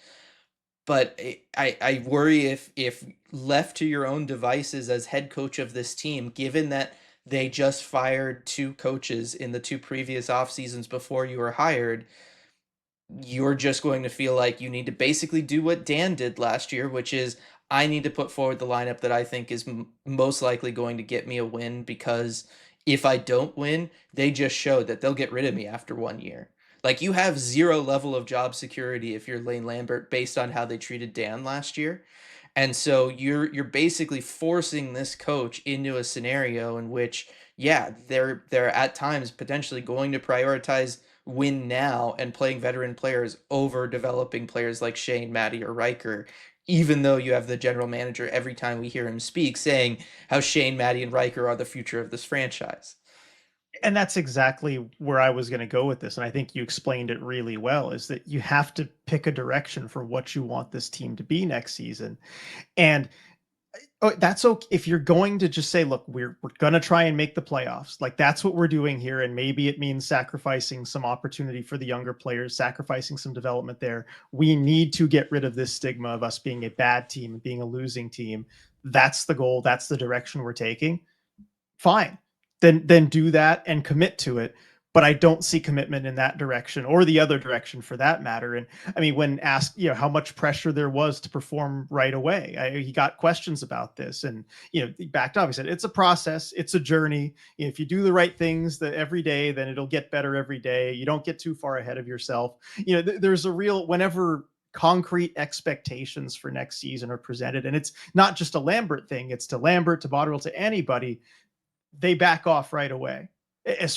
But I worry, if left to your own devices as head coach of this team, given that they just fired two coaches in the two previous off seasons before you were hired, you're just going to feel like you need to basically do what Dan did last year, which is, I need to put forward the lineup that I think is most likely going to get me a win, because if I don't win, they just showed that they'll get rid of me after 1 year. Like, you have zero level of job security if you're Lane Lambert, based on how they treated Dan last year. And so you're basically forcing this coach into a scenario in which, yeah, they're at times potentially going to prioritize win now and playing veteran players over developing players like Shane, Matty, or Riker, even though you have the general manager every time we hear him speak saying how Shane, Matty, and Riker are the future of this franchise. And that's exactly where I was going to go with this. And I think you explained it really well, is that you have to pick a direction for what you want this team to be next season. And that's okay if you're going to just say, look, we're going to try and make the playoffs. Like, that's what we're doing here. And maybe it means sacrificing some opportunity for the younger players, sacrificing some development there. We need to get rid of this stigma of us being a bad team and being a losing team. That's the goal. That's the direction we're taking. Fine. Then do that and commit to it. But I don't see commitment in that direction, or the other direction for that matter. And I mean, when asked, how much pressure there was to perform right away, he got questions about this, and he backed up. He said, "It's a process, it's a journey. If you do the right things every day, then it'll get better every day. You don't get too far ahead of yourself." There's a real, whenever concrete expectations for next season are presented, and it's not just a Lambert thing; it's to Lambert, to Botterill, to anybody, they back off right away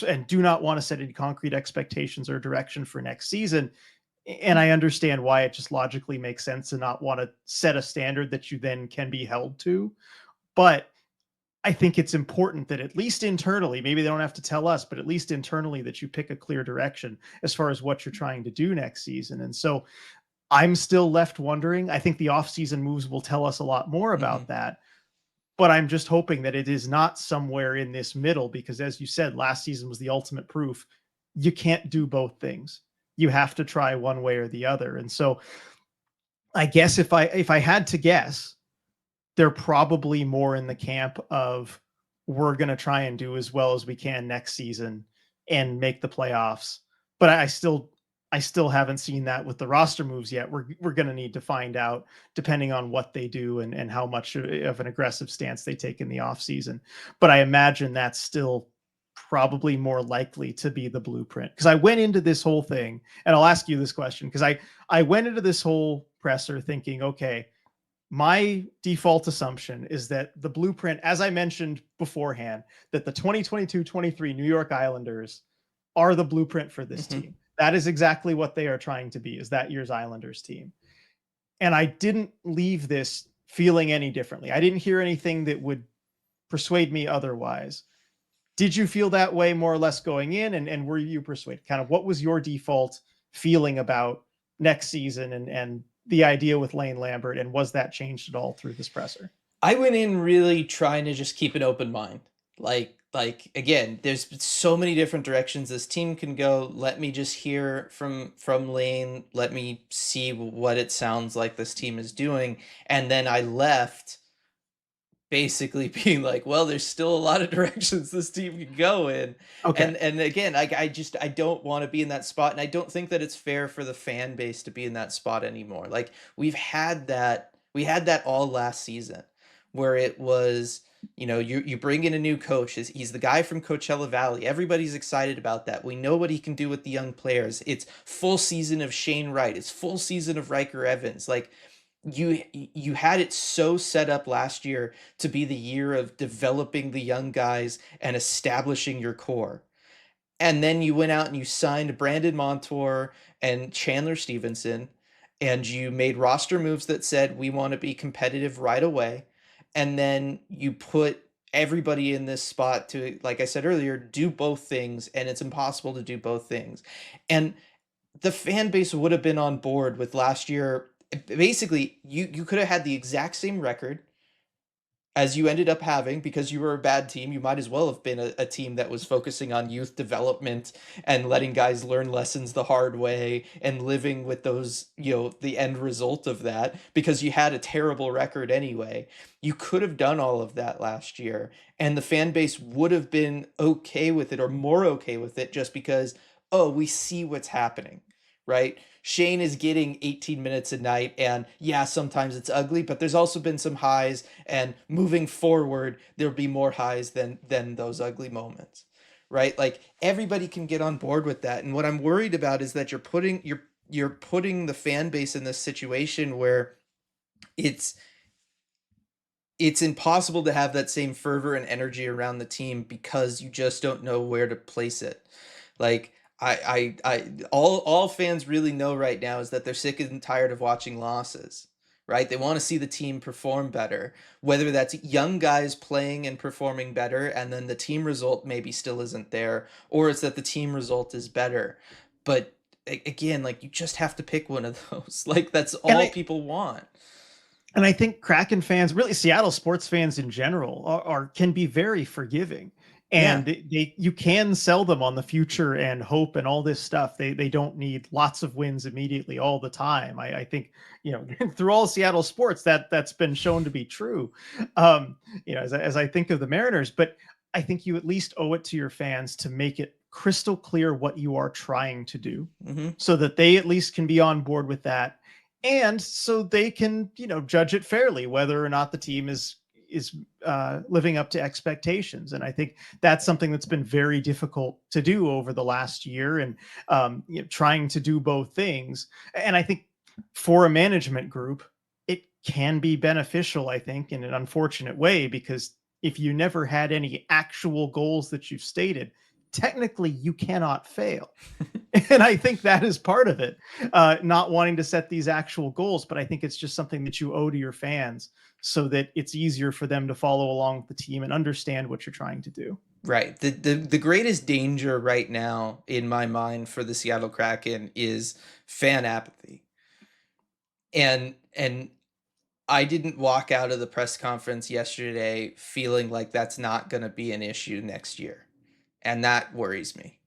and do not want to set any concrete expectations or direction for next season. And I understand why it just logically makes sense to not want to set a standard that you then can be held to. But I think it's important that, at least internally, maybe they don't have to tell us, but at least internally, that you pick a clear direction as far as what you're trying to do next season. And so I'm still left wondering. I think the offseason moves will tell us a lot more about that. But I'm just hoping that it is not somewhere in this middle, because, as you said, last season was the ultimate proof. You can't do both things. You have to try one way or the other. And so I guess if I had to guess, they're probably more in the camp of, we're going to try and do as well as we can next season and make the playoffs. But I still haven't seen that with the roster moves yet. We're going to need to find out, depending on what they do and how much of an aggressive stance they take in the offseason. But I imagine that's still probably more likely to be the blueprint. Because I went into this whole thing, and I'll ask you this question, because I went into this whole presser thinking, okay, my default assumption is that the blueprint, as I mentioned beforehand, that the 2022-23 New York Islanders are the blueprint for this team. That is exactly what they are trying to be, is that year's Islanders team. and I didn't leave this feeling any differently. I didn't hear anything that would persuade me otherwise. Did you feel that way more or less going in? And were you persuaded? Kind of what was your default feeling about next season and the idea with Lane Lambert? And was that changed at all through this presser? I went in really trying to just keep an open mind. Again, there's so many different directions this team can go. Let me just hear from Lane. Let me see what it sounds like this team is doing. And then I left basically being like, well, there's still a lot of directions this team can go in. Okay. And again, I don't want to be in that spot, and I don't think that it's fair for the fan base to be in that spot anymore. Like we had that all last season where it was, you bring in a new coach. He's the guy from Coachella Valley. Everybody's excited about that. We know what he can do with the young players. It's full season of Shane Wright. It's full season of Riker Evans. Like, you had it so set up last year to be the year of developing the young guys and establishing your core. And then you went out and you signed Brandon Montour and Chandler Stevenson, and you made roster moves that said we want to be competitive right away. And then you put everybody in this spot to, like I said earlier, do both things, and it's impossible to do both things. And the fan base would have been on board with last year. Basically, you could have had the exact same record as you ended up having because you were a bad team. You might as well have been a team that was focusing on youth development and letting guys learn lessons the hard way and living with those, the end result of that, because you had a terrible record anyway. You could have done all of that last year, and the fan base would have been okay with it, or more okay with it, just because, oh, we see what's happening, right? Shane is getting 18 minutes a night, and yeah, sometimes it's ugly, but there's also been some highs, and moving forward, there'll be more highs than those ugly moments, right? Like, everybody can get on board with that. And what I'm worried about is that you're putting the fan base in this situation where it's impossible to have that same fervor and energy around the team because you just don't know where to place it. Like, all fans really know right now is that they're sick and tired of watching losses, right? They want to see the team perform better, whether that's young guys playing and performing better, and then the team result maybe still isn't there, or it's that the team result is better. But again, like, you just have to pick one of those. Like, that's And all I people want. and I think Kraken fans, really Seattle sports fans in general, are can be very forgiving. Yeah. And you can sell them on the future and hope and all this stuff. They don't need lots of wins immediately all the time. I think, through all Seattle sports, that's been shown to be true. Um, as I think of the Mariners, but I think you at least owe it to your fans to make it crystal clear what you are trying to do, Mm-hmm. so that they at least can be on board with that, and so they can, judge it fairly whether or not the team is living up to expectations. And I think that's something that's been very difficult to do over the last year, and trying to do both things. And I think for a management group, it can be beneficial, I think, in an unfortunate way, because if you never had any actual goals that you've stated, technically you cannot fail. And I think that is part of it, not wanting to set these actual goals. But I think it's just something that you owe to your fans, so that it's easier for them to follow along with the team and understand what you're trying to do. Right. The greatest danger right now in my mind for the Seattle Kraken is fan apathy. And I didn't walk out of the press conference yesterday feeling like that's not going to be an issue next year. And that worries me.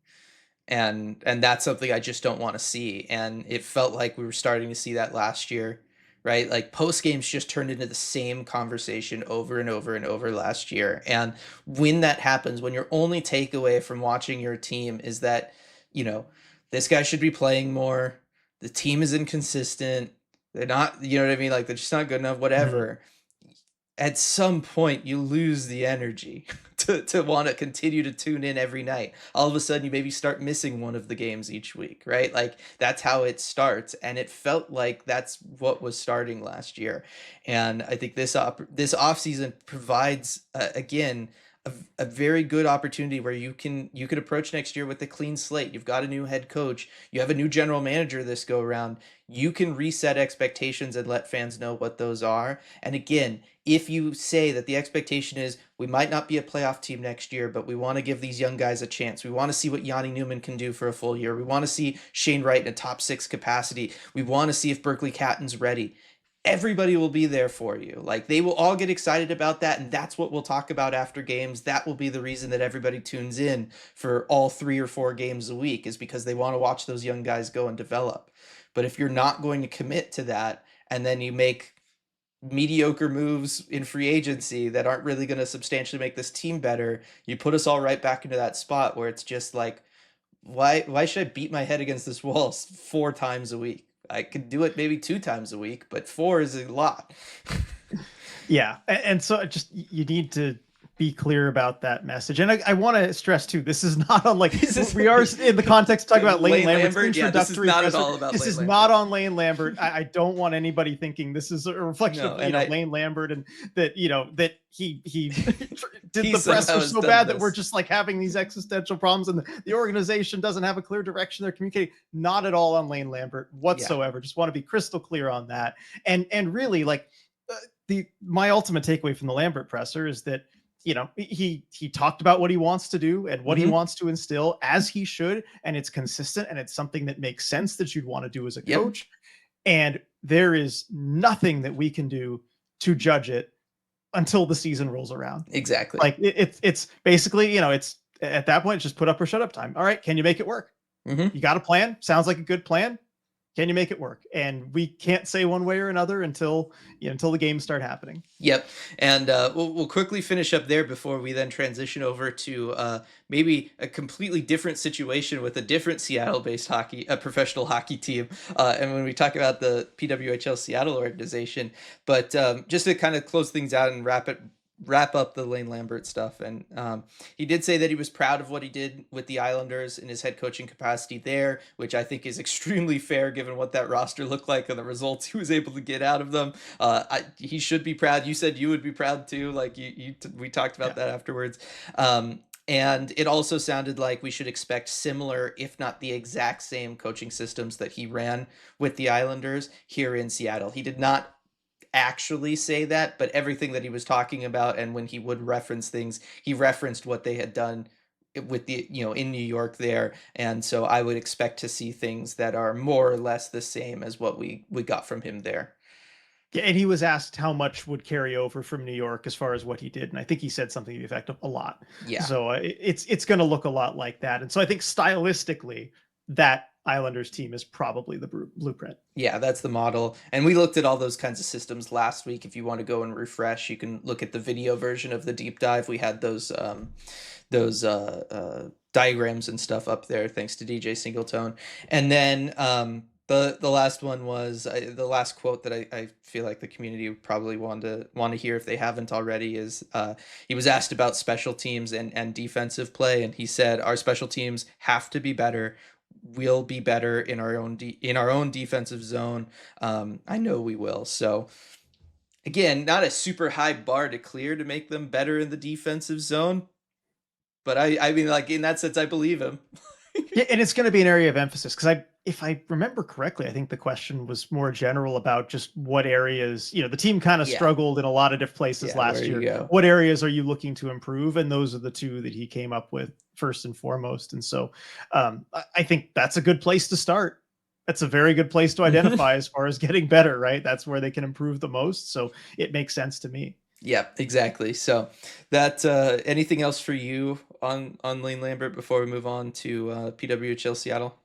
And that's something I just don't want to see. And it felt like we were starting to see that last year, right? Like, post games just turned into the same conversation over and over and over last year. And when that happens, when your only takeaway from watching your team is that, you know, this guy should be playing more, the team is inconsistent, they're not, you know what I mean? Like, they're just not good enough, Mhm. whatever. At some point you lose the energy to want to continue to tune in every night. All of a sudden you maybe start missing one of the games each week, right? Like, that's how it starts, and it felt like that's what was starting last year. And I think this off season provides, again, a very good opportunity where you could approach next year with a clean slate. You've got a new head coach, you have a new general manager this go around. You can reset expectations and let fans know what those are. And again, if you say that the expectation is we might not be a playoff team next year, but we want to give these young guys a chance. We want to see what Yanni Newman can do for a full year. We want to see Shane Wright in a top 6 capacity. We want to see if Berkeley Catton's ready. Everybody will be there for you. Like, they will all get excited about that, and that's what we'll talk about after games. That will be the reason that everybody tunes in for all 3 or 4 games a week, is because they want to watch those young guys go and develop. But if you're not going to commit to that, and then you make mediocre moves in free agency that aren't really going to substantially make this team better, you put us all right back into that spot where it's just like, why should I beat my head against this wall 4 times a week? I could do it maybe 2 times a week, but 4 is a lot. Yeah. And so you need to be clear about that message. And I want to stress too, this is not on like, we are in the context of talking about Lane Lambert's Yeah, this is introductory. not at all about This Lane is Lambert. not on Lane Lambert. I don't want anybody thinking this is a reflection of Lane Lambert, and that, that he did the presser so bad that we're just like having these existential problems, and the organization doesn't have a clear direction they're communicating. Not at all on Lane Lambert whatsoever. Yeah. Just want to be crystal clear on that. And really, like, my ultimate takeaway from the Lambert presser is that, he talked about what he wants to do and what he wants to instill, as he should, and it's consistent, and it's something that makes sense that you'd want to do as a coach. And there is nothing that we can do to judge it until the season rolls around. Exactly. Like, it's basically, it's at that point, just put up or shut up time. All right, can you make it work? You got a plan? Sounds like a good plan. Can you make it work? And we can't say one way or another until the games start happening. Yep. And we'll quickly finish up there before we then transition over to maybe a completely different situation with a different Seattle-based professional hockey team. And when we talk about the PWHL Seattle organization, but just to kind of close things out and wrap up the Lane Lambert stuff. And he did say that he was proud of what he did with the Islanders in his head coaching capacity there, which I think is extremely fair given what that roster looked like and the results he was able to get out of them. He should be proud. You said you would be proud too. Like we talked about that afterwards. And it also sounded like we should expect similar, if not the exact same coaching systems that he ran with the Islanders here in Seattle. He did not actually say that, but everything that he was talking about, and when he would reference things, he referenced what they had done with the in New York there. And so I would expect to see things that are more or less the same as what we got from him there. Yeah, and he was asked how much would carry over from New York as far as what he did, and I think he said something to the effect of a lot. Yeah. So it's going to look a lot like that, and so I think stylistically that Islanders team is probably the blueprint. Yeah, that's the model. And we looked at all those kinds of systems last week. If you want to go and refresh, you can look at the video version of the deep dive. We had those diagrams and stuff up there, thanks to DJ Singletone. And then the last one was the last quote that I feel like the community would probably want to hear if they haven't already is he was asked about special teams and defensive play, and he said, our special teams have to be better. We'll be better in our own defensive zone. I know we will. So again, not a super high bar to clear to make them better in the defensive zone, but I mean, like, in that sense, I believe him. Yeah, and it's going to be an area of emphasis because if I remember correctly, I think the question was more general about just what areas, the team kind of struggled in a lot of different places last year. What areas are you looking to improve? And those are the 2 that he came up with first and foremost. And so I think that's a good place to start. That's a very good place to identify as far as getting better, right? That's where they can improve the most. So it makes sense to me. Yeah, exactly. So that anything else for you on Lane Lambert before we move on to PWHL Seattle?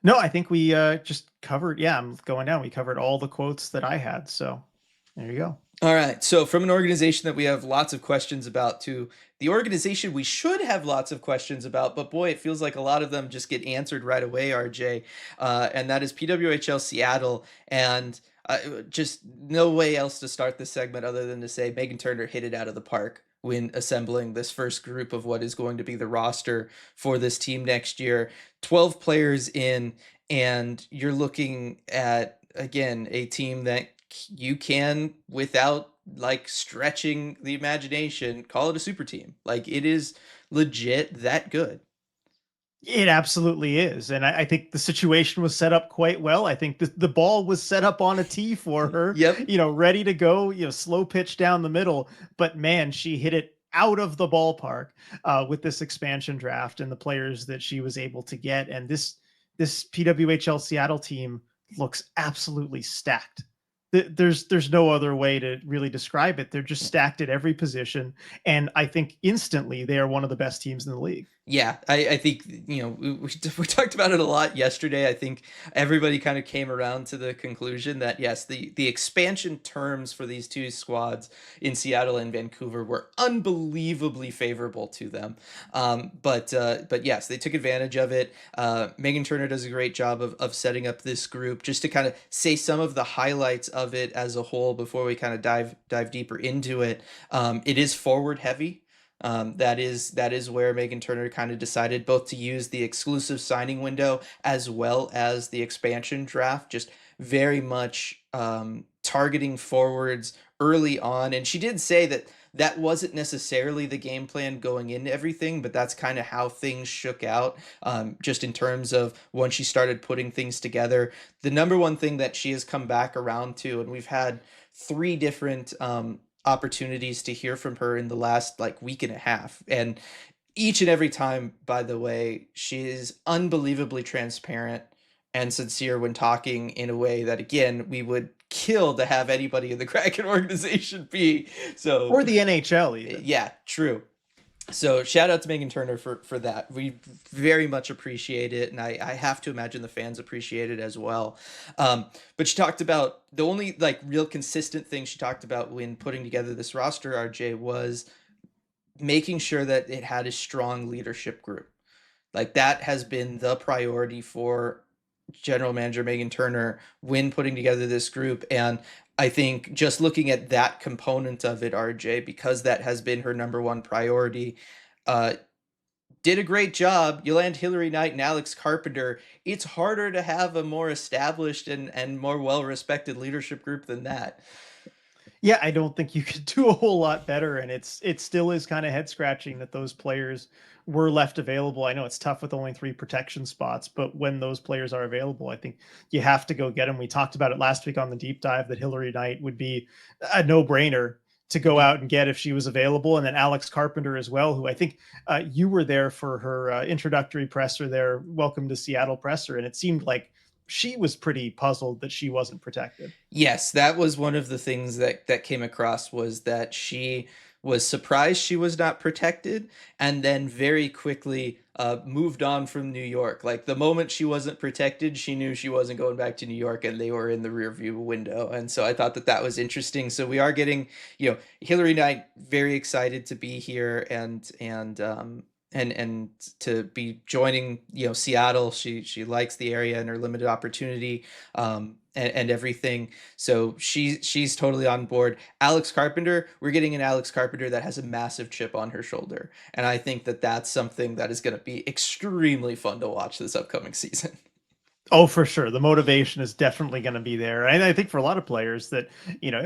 No, I think we just covered. Yeah, I'm going down. We covered all the quotes that I had. So there you go. All right. So from an organization that we have lots of questions about to the organization we should have lots of questions about, but boy, it feels like a lot of them just get answered right away, RJ. And that is PWHL Seattle. And just no way else to start this segment other than to say Megan Turner hit it out of the park when assembling this first group of what is going to be the roster for this team next year. 12 players in, and you're looking at, again, a team that you can, without like stretching the imagination, call it a super team. Like it is legit that good. It absolutely is. And I think the situation was set up quite well. I think the ball was set up on a tee for her, Yep. ready to go, slow pitch down the middle. But man, she hit it out of the ballpark with this expansion draft and the players that she was able to get. And this PWHL Seattle team looks absolutely stacked. There's no other way to really describe it. They're just stacked at every position. And I think instantly they are one of the best teams in the league. Yeah, I think we talked about it a lot yesterday. I think everybody kind of came around to the conclusion that yes, the expansion terms for these two squads in Seattle and Vancouver were unbelievably favorable to them. But yes, they took advantage of it. Megan Turner does a great job of setting up this group. Just to kind of say some of the highlights of it as a whole before we kind of dive deeper into it. It is forward heavy. That is where Megan Turner kind of decided both to use the exclusive signing window as well as the expansion draft, just very much targeting forwards early on. And she did say that that wasn't necessarily the game plan going into everything, but that's kind of how things shook out, just in terms of when she started putting things together. The number one thing that she has come back around to, and we've had three different opportunities to hear from her in the last like week and a half, and each and every time, by the way, she is unbelievably transparent and sincere when talking in a way that again we would kill to have anybody in the Kraken organization be. So Or the NHL even. yeah, true. So shout out to Megan Turner for that. We very much appreciate it, and I have to imagine the fans appreciate it as well. But she talked about the only like real consistent thing she talked about when putting together this roster, RJ, was making sure that it had a strong leadership group. Like that has been the priority for general manager Megan Turner when putting together this group. And I think just looking at that component of it, RJ, because that has been her number one priority, uh, did a great job. You land Hillary Knight and Alex Carpenter. It's harder to have a more established and more well respected leadership group than that. Yeah, I don't think you could do a whole lot better, and it still is kind of head scratching that those players were left available. I know it's tough with only 3 protection spots, but when those players are available, I think you have to go get them. We talked about it last week on the deep dive that Hillary Knight would be a no-brainer to go Mhm. out and get if she was available, and then Alex Carpenter as well, who I think you were there for her introductory presser there, welcome to Seattle presser, and it seemed like she was pretty puzzled that she wasn't protected. Yes, that was one of the things that came across was that she was surprised she was not protected, and then very quickly moved on from New York. Like the moment she wasn't protected, she knew she wasn't going back to New York, and they were in the rear view window. And so I thought that that was interesting. So we are getting, Hillary Knight very excited to be here and to be joining Seattle. She likes the area and her limited opportunity, and everything. So she's totally on board. Alex Carpenter, we're getting an Alex Carpenter that has a massive chip on her shoulder, and I think that that's something that is going to be extremely fun to watch this upcoming season. Oh, for sure. The motivation is definitely going to be there. And I think for a lot of players that,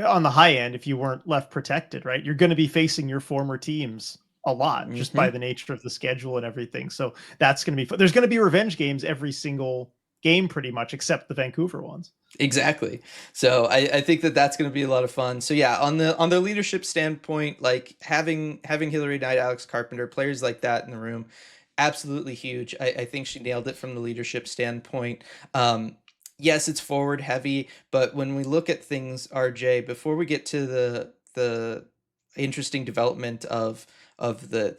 on the high end, if you weren't left protected, right, you're going to be facing your former teams a lot just by Hmm. the nature of the schedule and everything. So that's going to be fun. There's going to be revenge games every single game pretty much, except the Vancouver ones. Exactly. So I think that that's going to be a lot of fun. So yeah, on the leadership standpoint, like having Hillary Knight, Alex Carpenter, players like that in the room, absolutely huge. I think she nailed it from the leadership standpoint. Yes, it's forward heavy, but when we look at things, RJ, before we get to the interesting development of the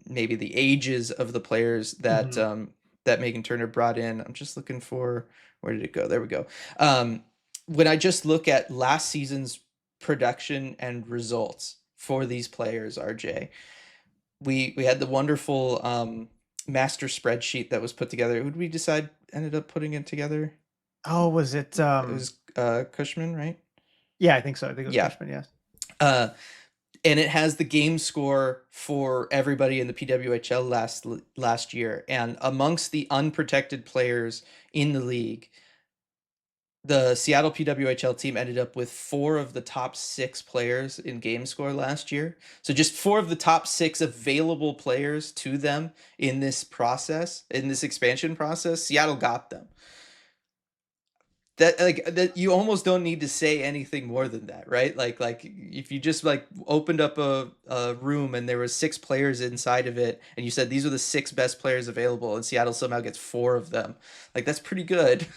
maybe the ages of the players that Mhm. that Megan Turner brought in, I'm just looking for where did it go? There we go. Um, when I just look at last season's production and results for these players, RJ, we had the wonderful master spreadsheet that was put together. Who did we decide ended up putting it together? Oh, was it? It was Cushman, right? Yeah, I think so. I think it was Yeah. Cushman. Yes. Uh, and it has the game score for everybody in the PWHL last year. And amongst the unprotected players in the league, The Seattle PWHL team ended up with 4 of the top 6 players in game score last year. So just 4 of the top 6 available players to them in this process, in this expansion process, Seattle got them. That you almost don't need to say anything more than that, right? Like if you just like opened up a room and there was 6 players inside of it and you said these are the 6 best players available and Seattle somehow gets 4 of them. Like that's pretty good.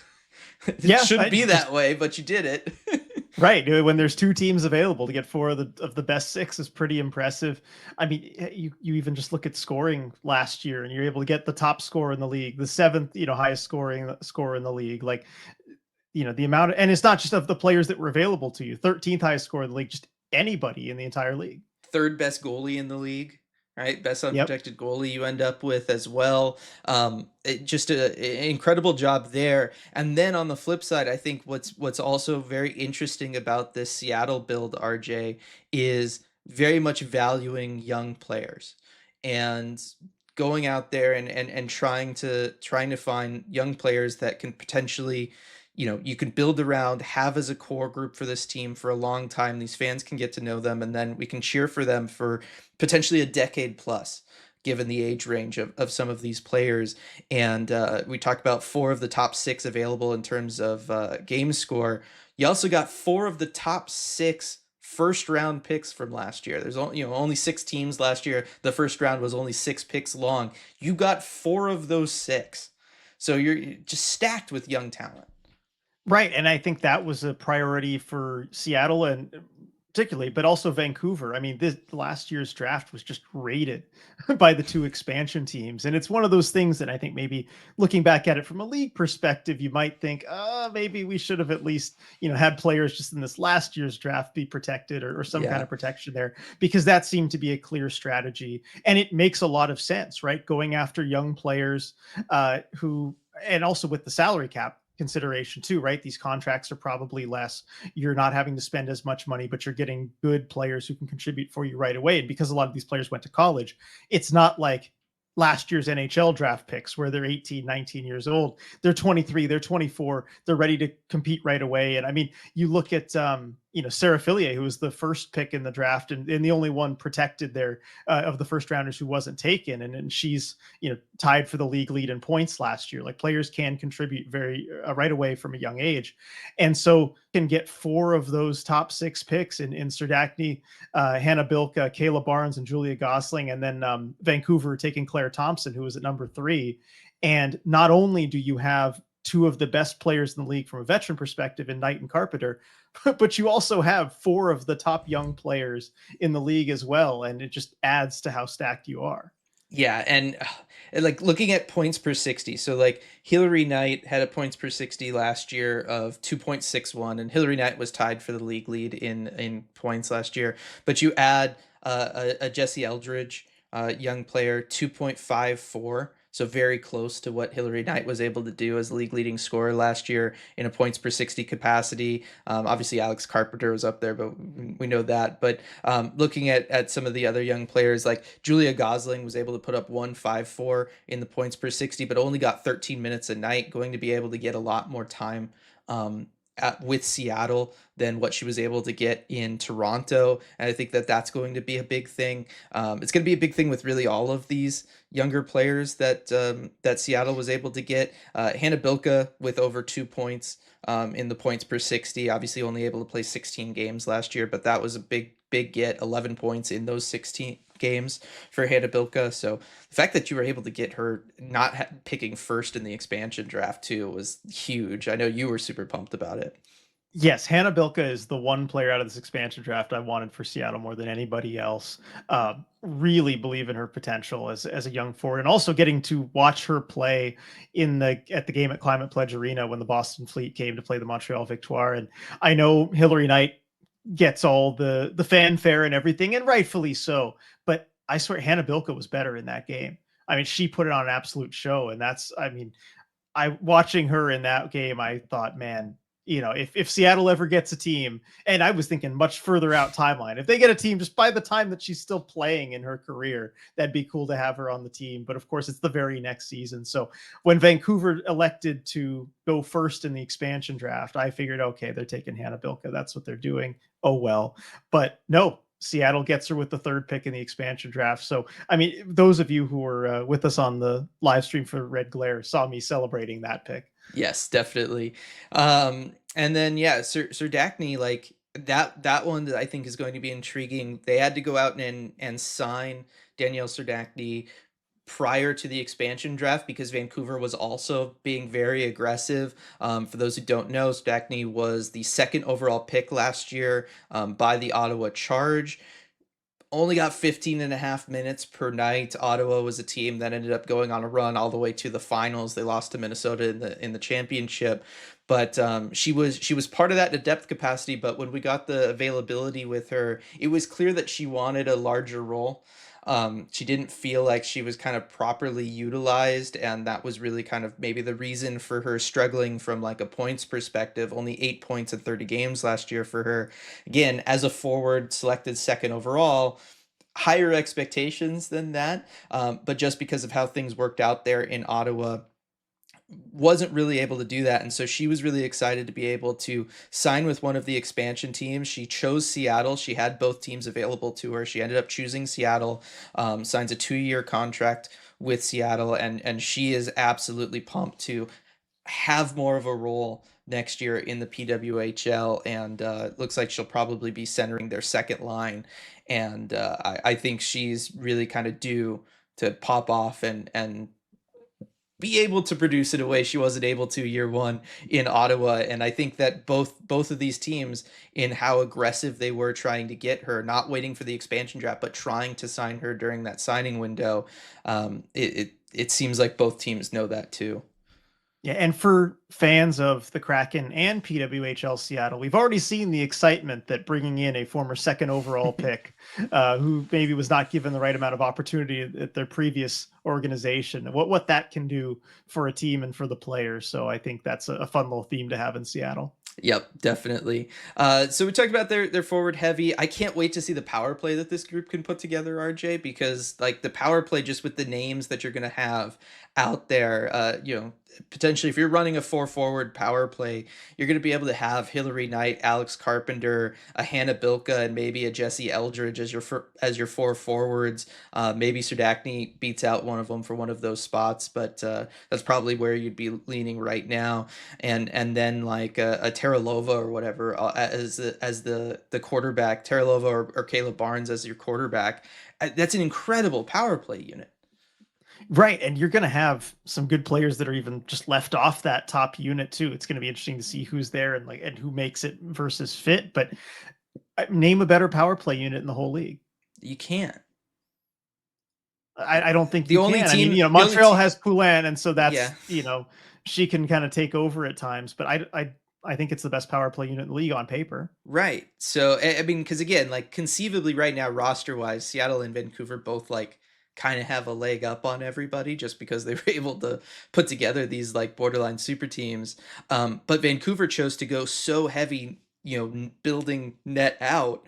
It Yeah, shouldn't be that way, but you did it. right. When there's 2 teams available to get 4 of the best 6 is pretty impressive. I mean, you even just look at scoring last year, and you're able to get the top scorer in the league, the 7th, highest scoring scorer in the league. Like, the amount and it's not just of the players that were available to you. 13th highest scorer in the league, just anybody in the entire league. Third best goalie in the league, right? Best Yep. unprotected goalie you end up with as well. Just an incredible job there. And then on the flip side, I think what's also very interesting about this Seattle build, RJ, is very much valuing young players and going out there and trying to find young players that can potentially, you can build around, have as a core group for this team for a long time. These fans can get to know them, and then we can cheer for them for potentially a decade plus, given the age range of some of these players. And we talked about 4 of the top 6 available in terms of game score. You also got 4 of the top 6 first round picks from last year. There's only 6 teams last year. The first round was only 6 picks long. You got 4 of those 6. So you're just stacked with young talent. Right, and I think that was a priority for Seattle and particularly, but also Vancouver. I mean, this last year's draft was just raided by the 2 expansion teams, and it's one of those things that I think maybe looking back at it from a league perspective, you might think, maybe we should have at least had players just in this last year's draft be protected or some kind Yeah. of protection there, because that seemed to be a clear strategy, and it makes a lot of sense, right? Going after young players who, and also with the salary cap consideration too, right? These contracts are probably less. You're not having to spend as much money, but you're getting good players who can contribute for you right away. And because a lot of these players went to college, it's not like last year's NHL draft picks where they're 18, 19 years old. They're 23, they're 24, they're ready to compete right away. And I mean, you look at Sarah Fillier, who was the first pick in the draft and the only one protected there of the first rounders who wasn't taken. And she's, tied for the league lead in points last year. Like, players can contribute very right away from a young age. And so can get 4 of those top 6 picks in Serdachny, Hannah Bilka, Kayla Barnes, and Julia Gosling, and then Vancouver taking Claire Thompson, who was at number 3. And not only do you have 2 of the best players in the league from a veteran perspective in Knight and Carpenter, but you also have 4 of the top young players in the league as well. And it just adds to how stacked you are. Yeah, and like looking at points per 60. So like Hillary Knight had a points per 60 last year of 2.61, and Hillary Knight was tied for the league lead in points last year. But you add a Jesse Eldridge, young player, 2.54. So very close to what Hillary Knight was able to do as league leading scorer last year in a points per 60 capacity. Obviously, Alex Carpenter was up there, but we know that. But looking at some of the other young players, like Julia Gosling was able to put up 1.54 in the points per 60, but only got 13 minutes a night, going to be able to get a lot more time with Seattle than what she was able to get in Toronto. And I think that's going to be a big thing. It's going to be a big thing with really all of these younger players that Seattle was able to get. Hannah Bilka with over 2 points in the points per 60, obviously only able to play 16 games last year, but that was a big get, 11 points in those 16 games for Hannah Bilka. So the fact that you were able to get her not picking first in the expansion draft too was huge. I know you were super pumped about it. Yes, Hannah Bilka is the one player out of this expansion draft I wanted for Seattle more than anybody else. Really believe in her potential as a young forward, and also getting to watch her play at the game at Climate Pledge Arena when the Boston Fleet came to play the Montreal Victoire. And I know Hillary Knight gets all the fanfare and everything, and rightfully so. But I swear Hannah Bilka was better in that game. I mean, she put it on an absolute show, and I watching her in that game, I thought, man, if Seattle ever gets a team, and I was thinking much further out timeline, if they get a team just by the time that she's still playing in her career, that'd be cool to have her on the team. But of course, it's the very next season. So when Vancouver elected to go first in the expansion draft, I figured, okay, they're taking Hannah Bilka. That's what they're doing. Oh, well. But no, Seattle gets her with the 3rd pick in the expansion draft. So, I mean, those of you who were with us on the live stream for Red Glare saw me celebrating that pick. Yes, definitely. And then yeah, Sir Dacney, like that one that I think is going to be intriguing. They had to go out and sign Danielle Serdachny prior to the expansion draft because Vancouver was also being very aggressive. For those who don't know, Serdachny was the 2nd overall pick last year by the Ottawa Charge. Only got 15 and a half minutes per night. Ottawa was a team that ended up going on a run all the way to the finals. They lost to Minnesota in the championship, but she was part of that in a depth capacity. But when we got the availability with her, it was clear that she wanted a larger role. She didn't feel like she was kind of properly utilized, and that was really kind of maybe the reason for her struggling from like a points perspective. Only 8 points in 30 games last year for her. Again, as a forward selected 2nd overall, higher expectations than that. But just because of how things worked out there in Ottawa, wasn't really able to do that. And so she was really excited to be able to sign with one of the expansion teams. She chose Seattle. She had both teams available to her. She ended up choosing Seattle, signs a 2-year contract with Seattle, and she is absolutely pumped to have more of a role next year in the PWHL, and looks like she'll probably be centering their 2nd line. And I think she's really kind of due to pop off and be able to produce in a way she wasn't able to year 1 in Ottawa. And I think that both of these teams, in how aggressive they were trying to get her, not waiting for the expansion draft, but trying to sign her during that signing window, it seems like both teams know that too. Yeah, and for fans of the Kraken and PWHL Seattle, we've already seen the excitement that bringing in a former 2nd overall pick, who maybe was not given the right amount of opportunity at their previous organization, what that can do for a team and for the players. So I think that's a fun little theme to have in Seattle. Yep, definitely. So we talked about their forward heavy. I can't wait to see the power play that this group can put together, RJ, because like the power play, just with the names that you're going to have out there, potentially if you're running a 4-forward power play, you're going to be able to have Hillary Knight, Alex Carpenter, a Hannah Bilka, and maybe a Jesse Eldridge as your 4 forwards. Maybe Serdachny beats out one of them for one of those spots, but that's probably where you'd be leaning right now. And then like a Terralova or whatever as the quarterback, Terralova or Caleb Barnes as your quarterback. That's an incredible power play unit. Right, and you're going to have some good players that are even just left off that top unit too. It's going to be interesting to see who's there and who makes it versus fit. But name a better power play unit in the whole league. You can't. I don't think The you only can. team- I mean, the Montreal only has Poulin, and so that's Yeah. she can kind of take over at times. But I think it's the best power play unit in the league on paper. Right. So I mean, because again, like conceivably right now, roster wise, Seattle and Vancouver both like kind of have a leg up on everybody just because they were able to put together these like borderline super teams. But Vancouver chose to go so heavy, building net out,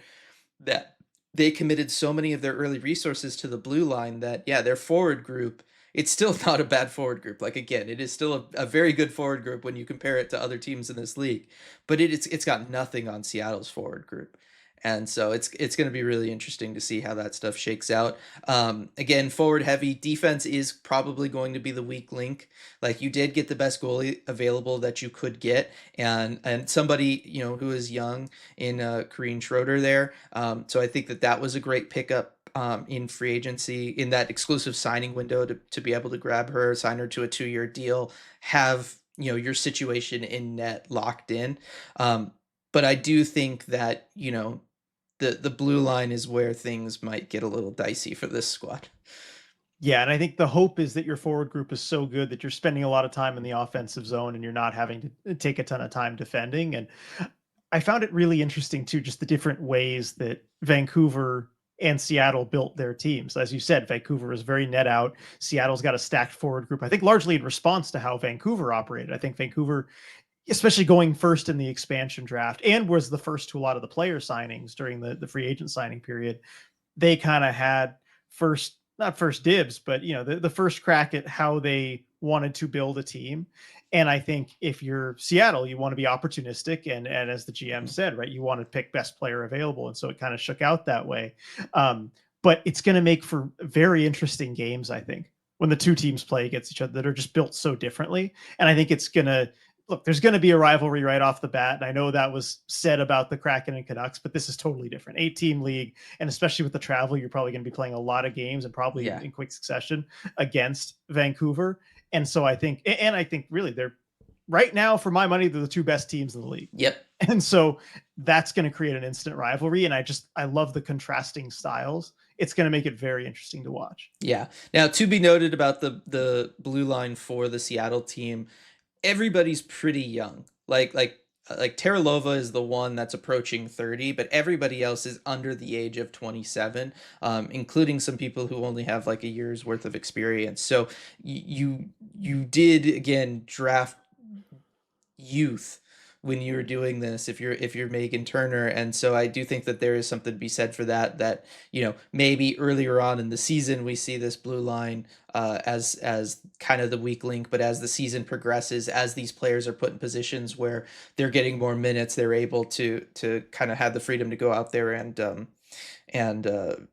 that they committed so many of their early resources to the blue line that yeah, their forward group, it's still not a bad forward group. Like again, it is still a very good forward group when you compare it to other teams in this league, but it's got nothing on Seattle's forward group. And so it's going to be really interesting to see how that stuff shakes out. Again, forward heavy. Defense is probably going to be the weak link. Like you did get the best goalie available that you could get, and somebody who is young in Corrine Schroeder there. So I think that was a great pickup in free agency in that exclusive signing window to be able to grab her, sign her to a 2-year deal, have your situation in net locked in. But I do think that the blue line is where things might get a little dicey for this squad. Yeah, and I think the hope is that your forward group is so good that you're spending a lot of time in the offensive zone and you're not having to take a ton of time defending. And I found it really interesting too, just the different ways that Vancouver and Seattle built their teams. As you said, Vancouver is very net out. Seattle's got a stacked forward group, I think largely in response to how Vancouver operated. I think Vancouver especially going first in the expansion draft, and was the first to a lot of the player signings during the free agent signing period. They kind of had first, not first dibs, but the first crack at how they wanted to build a team. And I think if you're Seattle, you want to be opportunistic, and as the GM said, right, you want to pick best player available, and so it kind of shook out that way. But it's going to make for very interesting games, I think, when the two teams play against each other that are just built so differently. And I think it's going to look, there's going to be a rivalry right off the bat. And I know that was said about the Kraken and Canucks, but this is totally different. 8-team league. And especially with the travel, you're probably going to be playing a lot of games and probably Yeah. in quick succession against Vancouver. And so I think really they're right now, for my money, they're the two best teams in the league. Yep. And so that's going to create an instant rivalry. And I love the contrasting styles. It's going to make it very interesting to watch. Yeah. Now, to be noted about the blue line for the Seattle team, everybody's pretty young. Like Terralova is the one that's approaching 30, but everybody else is under the age of 27, including some people who only have like a year's worth of experience. So you did again draft youth when you were doing this, if you're Megan Turner. And so I do think that there is something to be said for that maybe earlier on in the season we see this blue line as kind of the weak link, but as the season progresses, as these players are put in positions where they're getting more minutes, they're able to kind of have the freedom to go out there and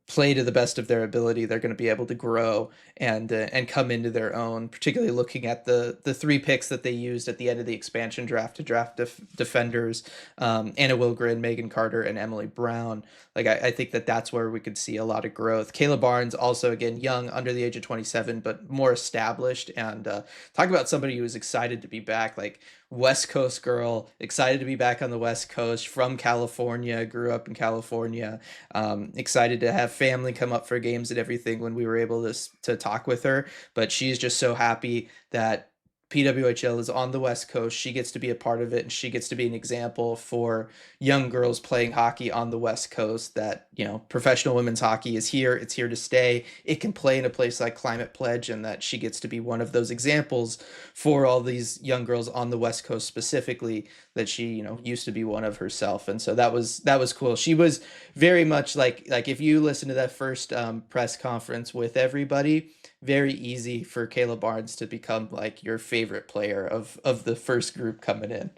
play to the best of their ability. They're going to be able to grow and come into their own, particularly looking at the 3 picks that they used at the end of the expansion draft to draft defenders, Anna Wilgren, Megan Carter, and Emily Brown. Like I think that's where we could see a lot of growth. Kayla Barnes, also again young, under the age of 27, but more established. And talk about somebody who was excited to be back. Like West Coast girl, excited to be back on the West Coast, from California, grew up in California, excited to have family come up for games and everything when we were able to talk with her. But she's just so happy that PWHL is on the West Coast. She gets to be a part of it, and she gets to be an example for young girls playing hockey on the West Coast that, professional women's hockey is here. It's here to stay. It can play in a place like Climate Pledge, and that she gets to be one of those examples for all these young girls on the West Coast specifically, that she, used to be one of herself. And so that was cool. She was very much like if you listen to that first press conference with everybody, very easy for Kayla Barnes to become like your favorite player of the first group coming in.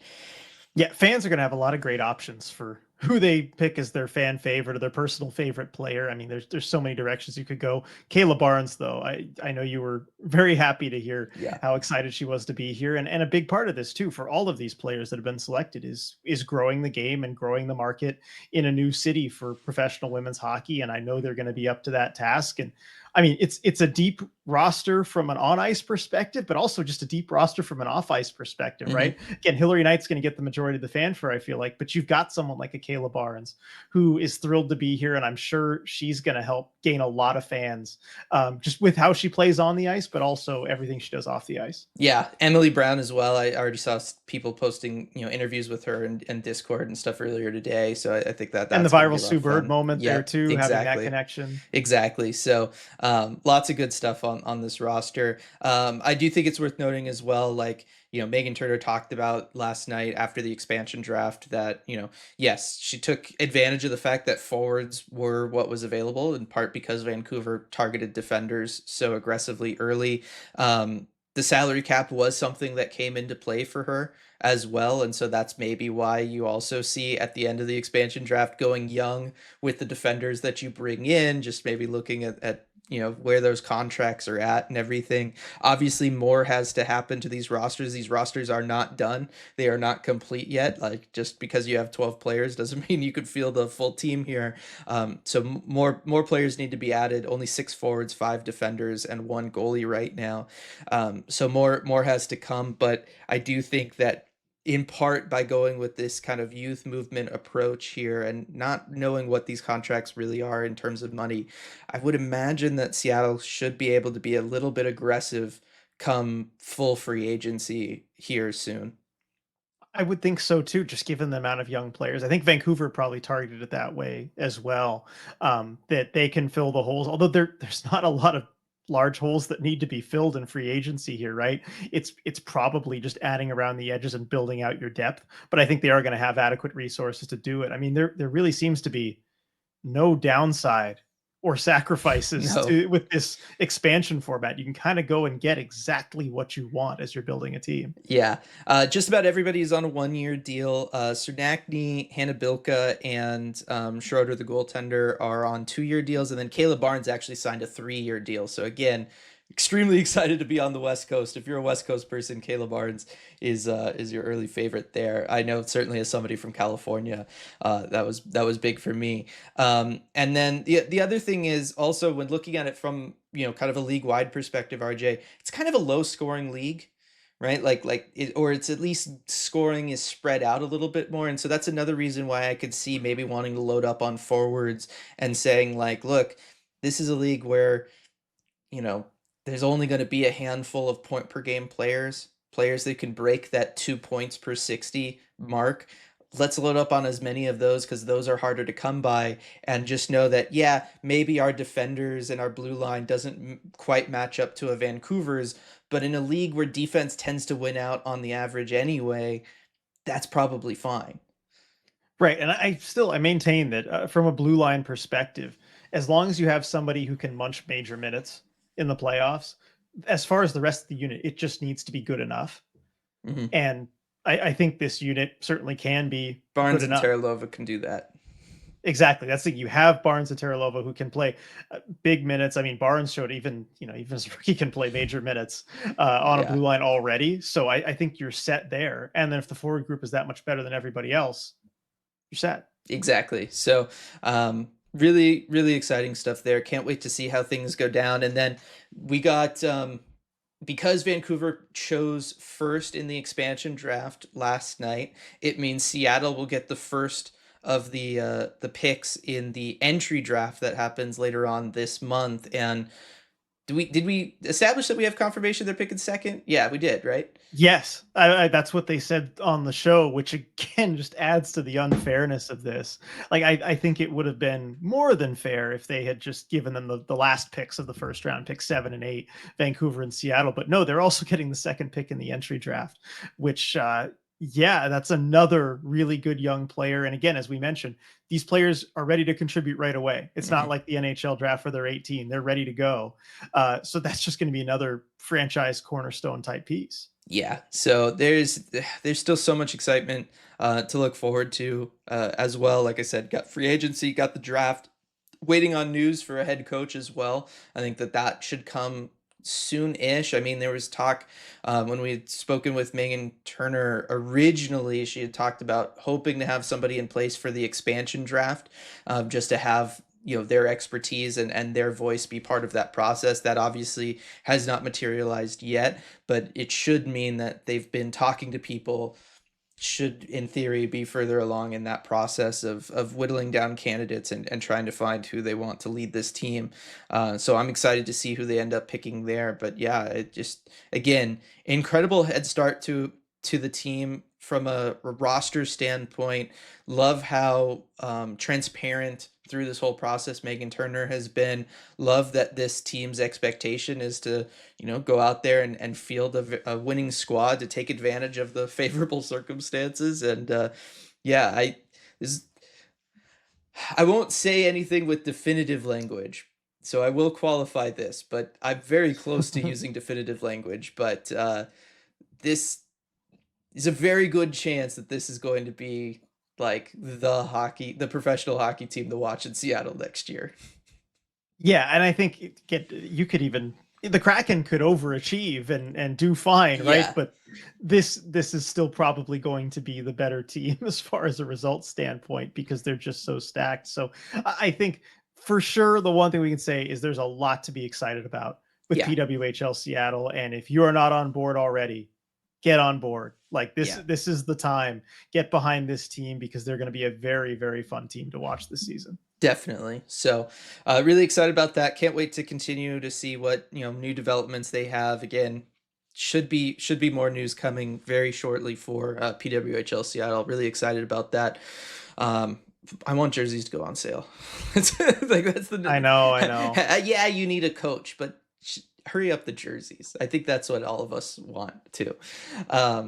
Yeah, fans are going to have a lot of great options for who they pick as their fan favorite or their personal favorite player. I mean, there's so many directions you could go. Kayla Barnes, though, I know you were very happy to hear how excited she was to be here. And a big part of this, too, for all of these players that have been selected is growing the game and growing the market in a new city for professional women's hockey. And I know they're going to be up to that task. And I mean, it's a deep roster from an on-ice perspective, but also just a deep roster from an off-ice perspective, right? Again, Hillary Knight's going to get the majority of the fanfare, I feel like, but you've got someone like a Kayla Barnes who is thrilled to be here, and I'm sure she's going to help gain a lot of fans, just with how she plays on the ice, but also everything she does off the ice. Yeah, Emily Brown as well. I already saw people posting, interviews with her and Discord and stuff earlier today. So I think that's and the viral Sue Bird moment there too, exactly. having that connection. Exactly. So lots of good stuff on this roster. I do think it's worth noting as well, like, Megan Turner talked about last night after the expansion draft that, yes, she took advantage of the fact that forwards were what was available, in part because Vancouver targeted defenders so aggressively early. The salary cap was something that came into play for her as well. And so that's maybe why you also see at the end of the expansion draft going young with the defenders that you bring in, just maybe looking at where those contracts are at and everything. Obviously, more has to happen to these rosters. These rosters are not done. They are not complete yet. Like, just because you have 12 players doesn't mean you could field a full team here. So more players need to be added. Only 6 forwards, 5 defenders, and 1 goalie right now. So more has to come. But I do think that, in part by going with this kind of youth movement approach here and not knowing what these contracts really are in terms of money, I would imagine that Seattle should be able to be a little bit aggressive come full free agency here soon. I would think so too, just given the amount of young players. I think Vancouver probably targeted it that way as well, that they can fill the holes. Although there's not a lot of large holes that need to be filled in free agency here, right? It's probably just adding around the edges and building out your depth, but I think they are going to have adequate resources to do it. I mean, there really seems to be no downside or sacrifices No. to with this expansion format. You can kind of go and get exactly what you want as you're building a team. Yeah, just about everybody is on a 1-year deal. Cernakny, Hannabilka, and Schroeder, the goaltender, are on 2-year deals, and then Caleb Barnes actually signed a 3-year deal. So again, extremely excited to be on the West Coast. If you're a West Coast person, Caleb Barnes is your early favorite there. I know certainly as somebody from California, that was big for me. And then the other thing is also when looking at it from kind of a league wide perspective, RJ, it's kind of a low scoring league, right? Or it's at least scoring is spread out a little bit more, and so that's another reason why I could see maybe wanting to load up on forwards and saying like, look, this is a league where you know there's only going to be a handful of point per game players that can break that 2 points per 60 mark. Let's load up on as many of those because those are harder to come by, and just know that yeah, maybe our defenders and our blue line doesn't quite match up to a Vancouver's, but in a league where defense tends to win out on the average anyway, that's probably fine. Right, and I maintain that from a blue line perspective, as long as you have somebody who can munch major minutes in the playoffs, as far as the rest of the unit, it just needs to be good enough. Hmm. And I think this unit certainly can be good Barnes and enough. Terlova can do that. Exactly. That's the you have Barnes and Terralova who can play big minutes. I mean, Barnes showed even as a rookie can play major minutes on a Yeah, blue line already. So I think you're set there. And then if the forward group is that much better than everybody else, you're set. exactly. So, really, really exciting stuff there. Can't wait to see how things go down. And then we got because Vancouver chose first in the expansion draft last night, it means Seattle will get the first of the picks in the entry draft that happens later on this month. And did we establish that we have confirmation they're picking second? Yeah, we did, right? Yes, that's what they said on the show, which again just adds to the unfairness of this. Like, I think it would have been more than fair if they had just given them the last picks of the first round, pick 7 and 8, Vancouver and Seattle. But no, they're also getting the second pick in the entry draft, which, yeah, that's another really good young player. And again, as we mentioned, these players are ready to contribute right away. It's not Mhm. like the NHL draft where they're 18; they're ready to go. So that's just going to be another franchise cornerstone type piece. Yeah, so there's still so much excitement to look forward to as well. Like I said, got free agency, got the draft, waiting on news for a head coach as well. I think that should come soon-ish. I mean, there was talk when we had spoken with Megan Turner originally. She had talked about hoping to have somebody in place for the expansion draft, just to have their expertise and their voice be part of that process. That obviously has not materialized yet, but it should mean that they've been talking to people, should in theory be further along in that process of whittling down candidates and trying to find who they want to lead this team. So I'm excited to see who they end up picking there. But yeah, it just again incredible head start to the team from a roster standpoint. Love how transparent through this whole process Megan Turner has been. Love that this team's expectation is to go out there and field a winning squad to take advantage of the favorable circumstances. And yeah, this, I won't say anything with definitive language, so I will qualify this, but I'm very close to using definitive language. But this is a very good chance that this is going to be like the professional hockey team to watch in Seattle next year. Yeah, and I think you could even the Kraken could overachieve and do fine, right? Yeah. But this is still probably going to be the better team as far as a result standpoint because they're just so stacked. So I think for sure the one thing we can say is there's a lot to be excited about with Yeah. PWHL Seattle, and if you are not on board already, get on board. Like Yeah. this is the time. Get behind this team because they're going to be a very very fun team to watch this season. Definitely. So, really excited about that. Can't wait to continue to see what new developments they have. Again, should be more news coming very shortly for PWHL Seattle. Really excited about that. Um, I want jerseys to go on sale. Like that's I the know, I know. yeah. You need a coach, but hurry up the jerseys. I think that's what all of us want too. Yeah.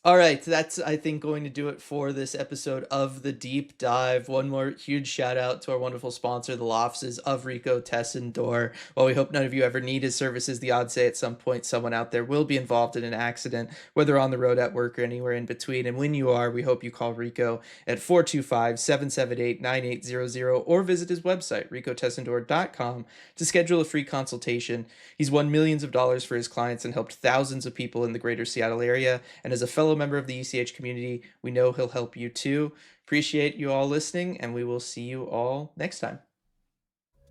All right, that's I think going to do it for this episode of the Deep Dive. One more huge shout out to our wonderful sponsor, the law offices of Rico Tessendor. While we hope none of you ever need his services, the odds say at some point someone out there will be involved in an accident, whether on the road, at work, or anywhere in between. And when you are, we hope you call Rico at 425-778-9800 or visit his website, ricotessendor.com, to schedule a free consultation. He's won millions of dollars for his clients and helped thousands of people in the greater Seattle area. And as a fellow member of the ECH community, we know he'll help you too. Appreciate you all listening, and we will see you all next time.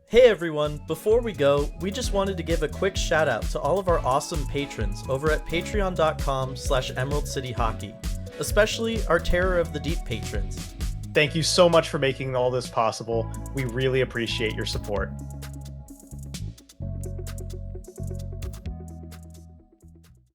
Hey everyone, before we go, we just wanted to give a quick shout out to all of our awesome patrons over at patreon.com/Emerald City Hockey, especially our Terror of the Deep patrons. Thank you so much for making all this possible. We really appreciate your support.